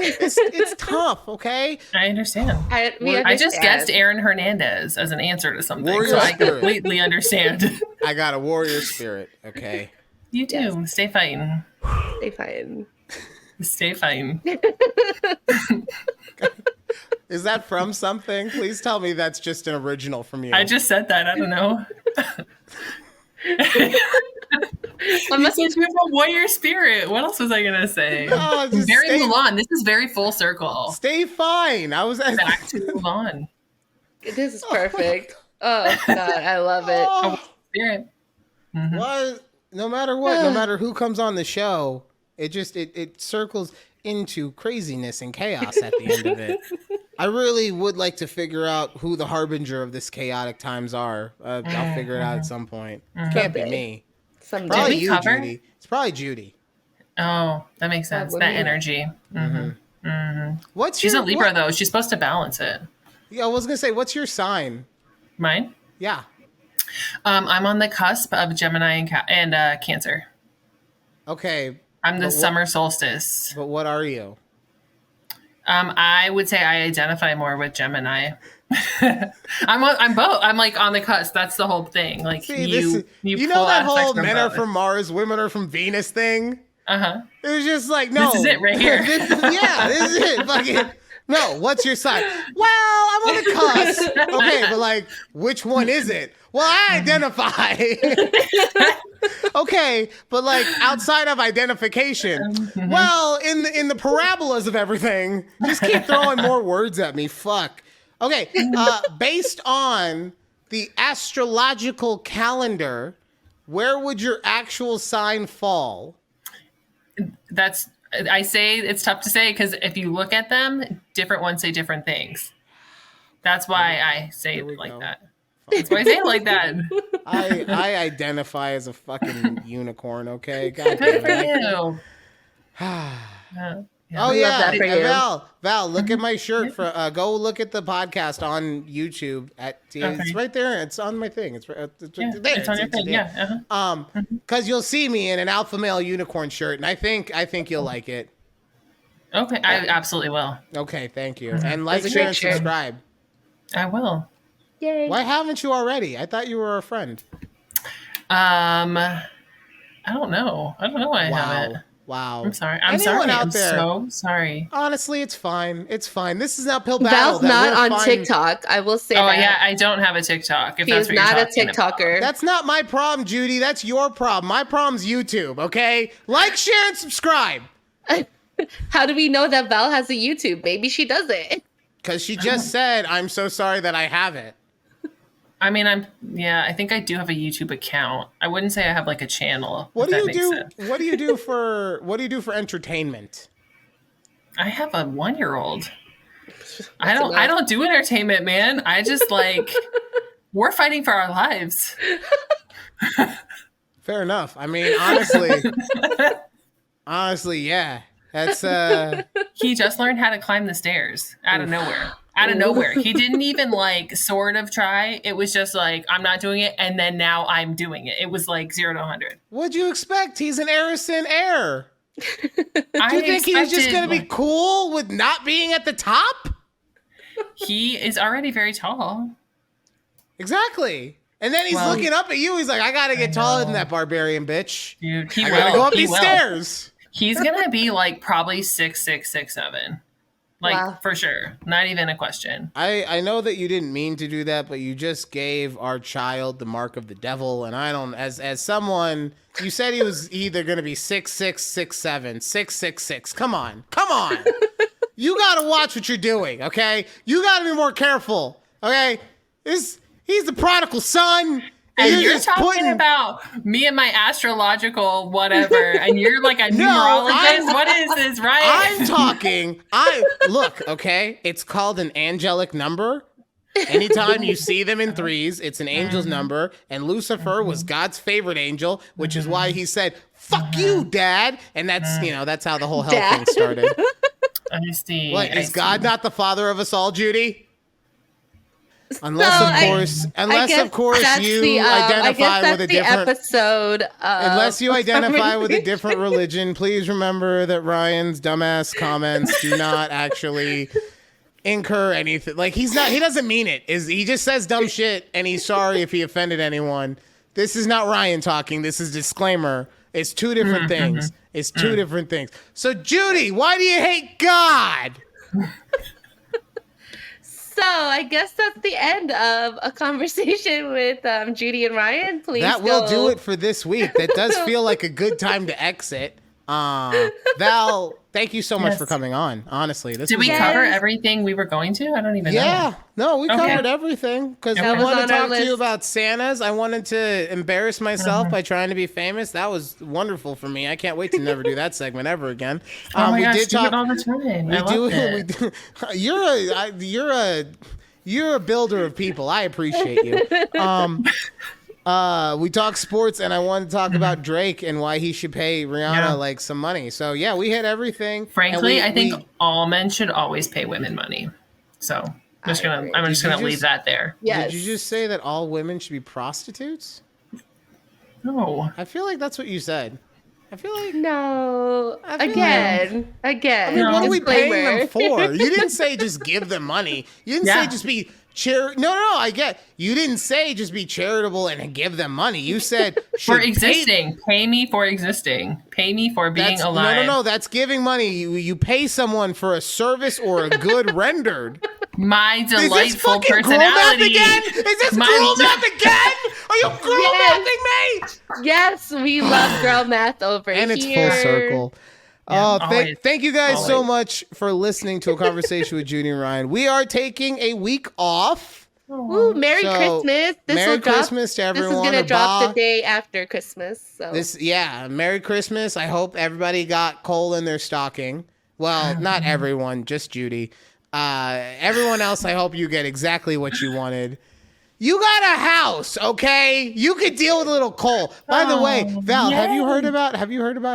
It's tough, okay? I understand. I just guessed Aaron Hernandez as an answer to something, warrior so spirit. I completely understand. I got a warrior spirit, okay? You do. Yes. Stay fighting. Stay fighting. Stay fighting. Is that from something? Please tell me that's just an original from you. I just said that. I don't know. You said you have a warrior spirit. What else was I gonna say? No, very Mulan. This is very full circle. Stay fine. I was back to Mulan. This is perfect. Oh God, I love it. Spirit. Well, no matter what, no matter who comes on the show, it circles into craziness and chaos at the end of it. I really would like to figure out who the harbinger of this chaotic times are. I'll figure it out at some point. It can't be me. Probably you, Judy. It's probably Judy. Oh, that makes sense. That energy. She's a Libra, though. She's supposed to balance it. Yeah, I was gonna say, what's your sign? Mine? Yeah. I'm on the cusp of Gemini and Cancer. Okay. I'm the summer solstice. But what are you? I would say I identify more with Gemini. I'm both. I'm like on the cusp. That's the whole thing. Like you know that whole men are from Mars, women are from Venus thing. It was just like, no, this is it right here. this is it. Fucking no. What's your sign? Well, I'm on the cusp. Okay, but like, which one is it? Well, I identify. Okay, but like outside of identification, well, in the parabolas of everything, just keep throwing more words at me. Fuck. Okay, based on the astrological calendar, where would your actual sign fall? I say it's tough to say because if you look at them, different ones say different things. That's why I say it like that. That's why I say it like that. I identify as a fucking unicorn, okay? God Good for you. Oh yeah, Val, look at my shirt. Go look at the podcast on YouTube. It's right there. It's on my thing. It's there. It's on your thing. Yeah. Because you'll see me in an alpha male unicorn shirt, and I think you'll like it. Okay, I absolutely will. Okay, thank you. And like, share, and subscribe. I will. Yay! Why haven't you already? I thought you were a friend. I don't know. I don't know why I haven't. Wow. I'm sorry. I'm Anyone sorry. out I'm there? so sorry. Honestly, it's fine. It's fine. This is an uphill battle. Val's not on find... TikTok. I will say Oh that. yeah, I don't have a TikTok. If He that's is what you're not a talking TikToker. That's not my problem, Judy. That's your problem. My problem's YouTube, okay? Like, share, and subscribe. How do we know that Val has a YouTube? Maybe she doesn't. Because she just said, I'm so sorry that I have it. I mean, I think I do have a YouTube account. I wouldn't say I have like a channel. What do if you that do? makes sense. What do you do for entertainment? I have a 1-year-old. I don't do entertainment, man. I just like we're fighting for our lives. Fair enough. I mean, honestly, yeah. That's He just learned how to climb the stairs out of nowhere. Out of nowhere. He didn't even like sort of try. It was just like, I'm not doing it. And then now I'm doing it. It was like 0 to 100. What'd you expect? He's an Harrison heir. Do I you think he was just expected, going to be cool with not being at the top? He is already very tall. Exactly. And then he's Well, looking up at you. He's like, I got to get taller than that barbarian bitch. Dude, he I will. got to go up He these will. stairs. He's going to be like probably 6'6", 6'7". Like, Wow. for sure. Not even a question. I know that you didn't mean to do that, but you just gave our child the mark of the devil. And I don't, as someone, you said he was either going to be 6'6", 6'7", 6'6". Come on. You got to watch what you're doing, okay? You got to be more careful, okay? He's the prodigal son. And you're just talking about me and my astrological whatever, and you're like a numerologist. What is this, right? Look, okay? It's called an angelic number. Anytime you see them in threes, it's an angel's number. And Lucifer was God's favorite angel, which is why he said, fuck you, Dad. And that's how the whole hell thing started. I see. What, I is see. God not the father of us all, Judy? Unless, of course, you identify with a different episode. Unless you identify with a different religion, please remember that Ryan's dumbass comments do not actually incur anything. Like he doesn't mean it. He just says dumb shit and he's sorry if he offended anyone. This is not Ryan talking. This is disclaimer. It's two different things. It's two different things. So Judy, why do you hate God? So I guess that's the end of a conversation with Judy and Ryan. Please, that will do it for this week. That does feel like a good time to exit. Val, thank you so much for coming on. Honestly, Did we cover everything we were going to? I don't even know. Yeah, no, we covered everything because I wanted to talk to you about Santas. I wanted to embarrass myself by trying to be famous. That was wonderful for me. I can't wait to never do that segment ever again. Oh my gosh, do it all the time. I love it. You're a builder of people. I appreciate you. We talked sports, and I wanted to talk about Drake and why he should pay Rihanna like some money. So yeah, we hit everything. Frankly, I think all men should always pay women money. So I'm just gonna leave that there. Yes. Did you just say that all women should be prostitutes? No. I feel like that's what you said. I feel like No. I feel Again. I mean, what are we paying them Disclaimer. for? You didn't say just give them money. You didn't say just be No, I get. You didn't say just be charitable and give them money. You said for existing. Pay me for existing. Pay me for being alive. No. That's giving money. You pay someone for a service or a good rendered. My delightful Is this fucking personality. Girl math again? Is this girl math again? Are you girl mathing me? Yes, we love girl math over here. And it's full circle. Yeah, thank you guys so much for listening to a conversation with Judy and Ryan. We are taking a week off. Ooh, Merry Christmas. Merry Christmas to everyone. This is going to drop the day after Christmas. So. Merry Christmas. I hope everybody got coal in their stocking. Well, not everyone, just Judy. Everyone else, I hope you get exactly what you wanted. You got a house, okay? You could deal with a little coal. By the way, Val, have you heard about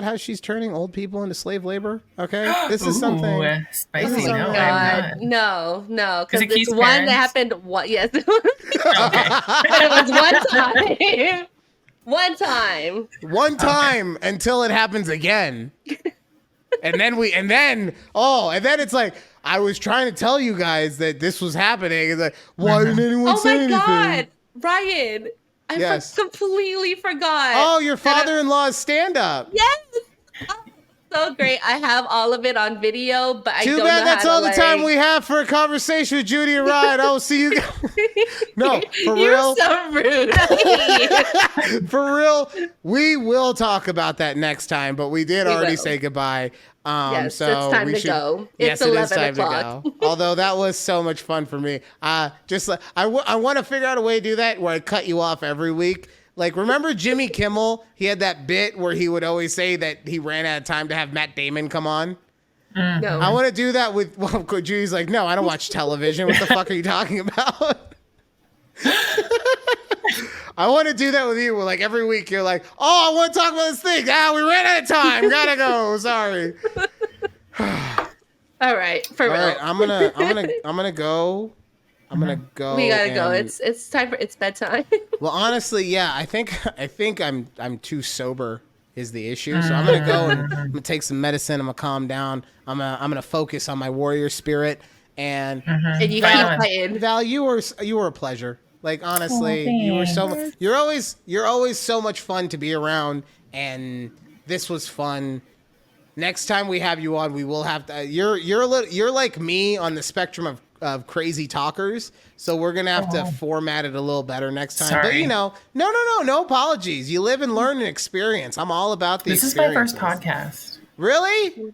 how she's turning old people into slave labor? Okay, this is something spicy. No, God, no, because it it's keeps one parents? that happened. Yes, it was one time. One time until it happens again. And then it's like, I was trying to tell you guys that this was happening. It's like, why didn't anyone say anything? Oh my God, Ryan, I completely forgot. Oh, your father-in-law's stand-up. Yes. Oh, so great. I have all of it on video, but I Too don't bad know that's how all to, the time we have for a conversation with Judy and Ryan. I will see you guys. No, for You're real. so rude. I hate you. For real, we will talk about that next time, but we did We already will. say goodbye. Yes, So it's time we to should, go. Yes, It's it is 11 time o'clock. to go. Although that was so much fun for me. Just like, I want to figure out a way to do that where I cut you off every week. Like, remember Jimmy Kimmel? He had that bit where he would always say that he ran out of time to have Matt Damon come on. No. I want to do that with, well, Judy's like, no, I don't watch television. What the fuck are you talking about? I want to do that with you. Where like every week you're like, oh, I want to talk about this thing. We ran out of time. Gotta go. Sorry. All right, for All real. right, I'm gonna go. I'm gonna go. We gotta go. and- It's time for it's bedtime. Well, honestly, yeah. I think I'm too sober is the issue. So I'm gonna go and I'm gonna take some medicine. I'm gonna calm down. I'm gonna focus on my warrior spirit. And And you keep Right. fighting. Val, you were a pleasure. Like honestly, Oh, you were thanks. you're always so much fun to be around, and this was fun. Next time we have you on, we will have to. You're like me on the spectrum of crazy talkers, so we're gonna have to format it a little better next time. But Sorry. you know, no apologies. You live and learn and experience. I'm all about the. This is my first experiences. podcast. Really?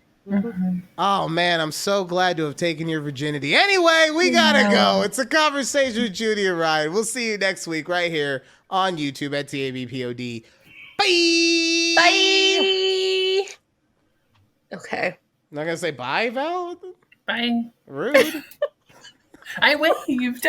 Oh man, I'm so glad to have taken your virginity. Anyway, we gotta go. It's a conversation with Judy and Ryan. We'll see you next week right here on YouTube at TABPOD. Bye. Bye. Okay. I'm not gonna say bye, Val. Bye. Rude. I waved.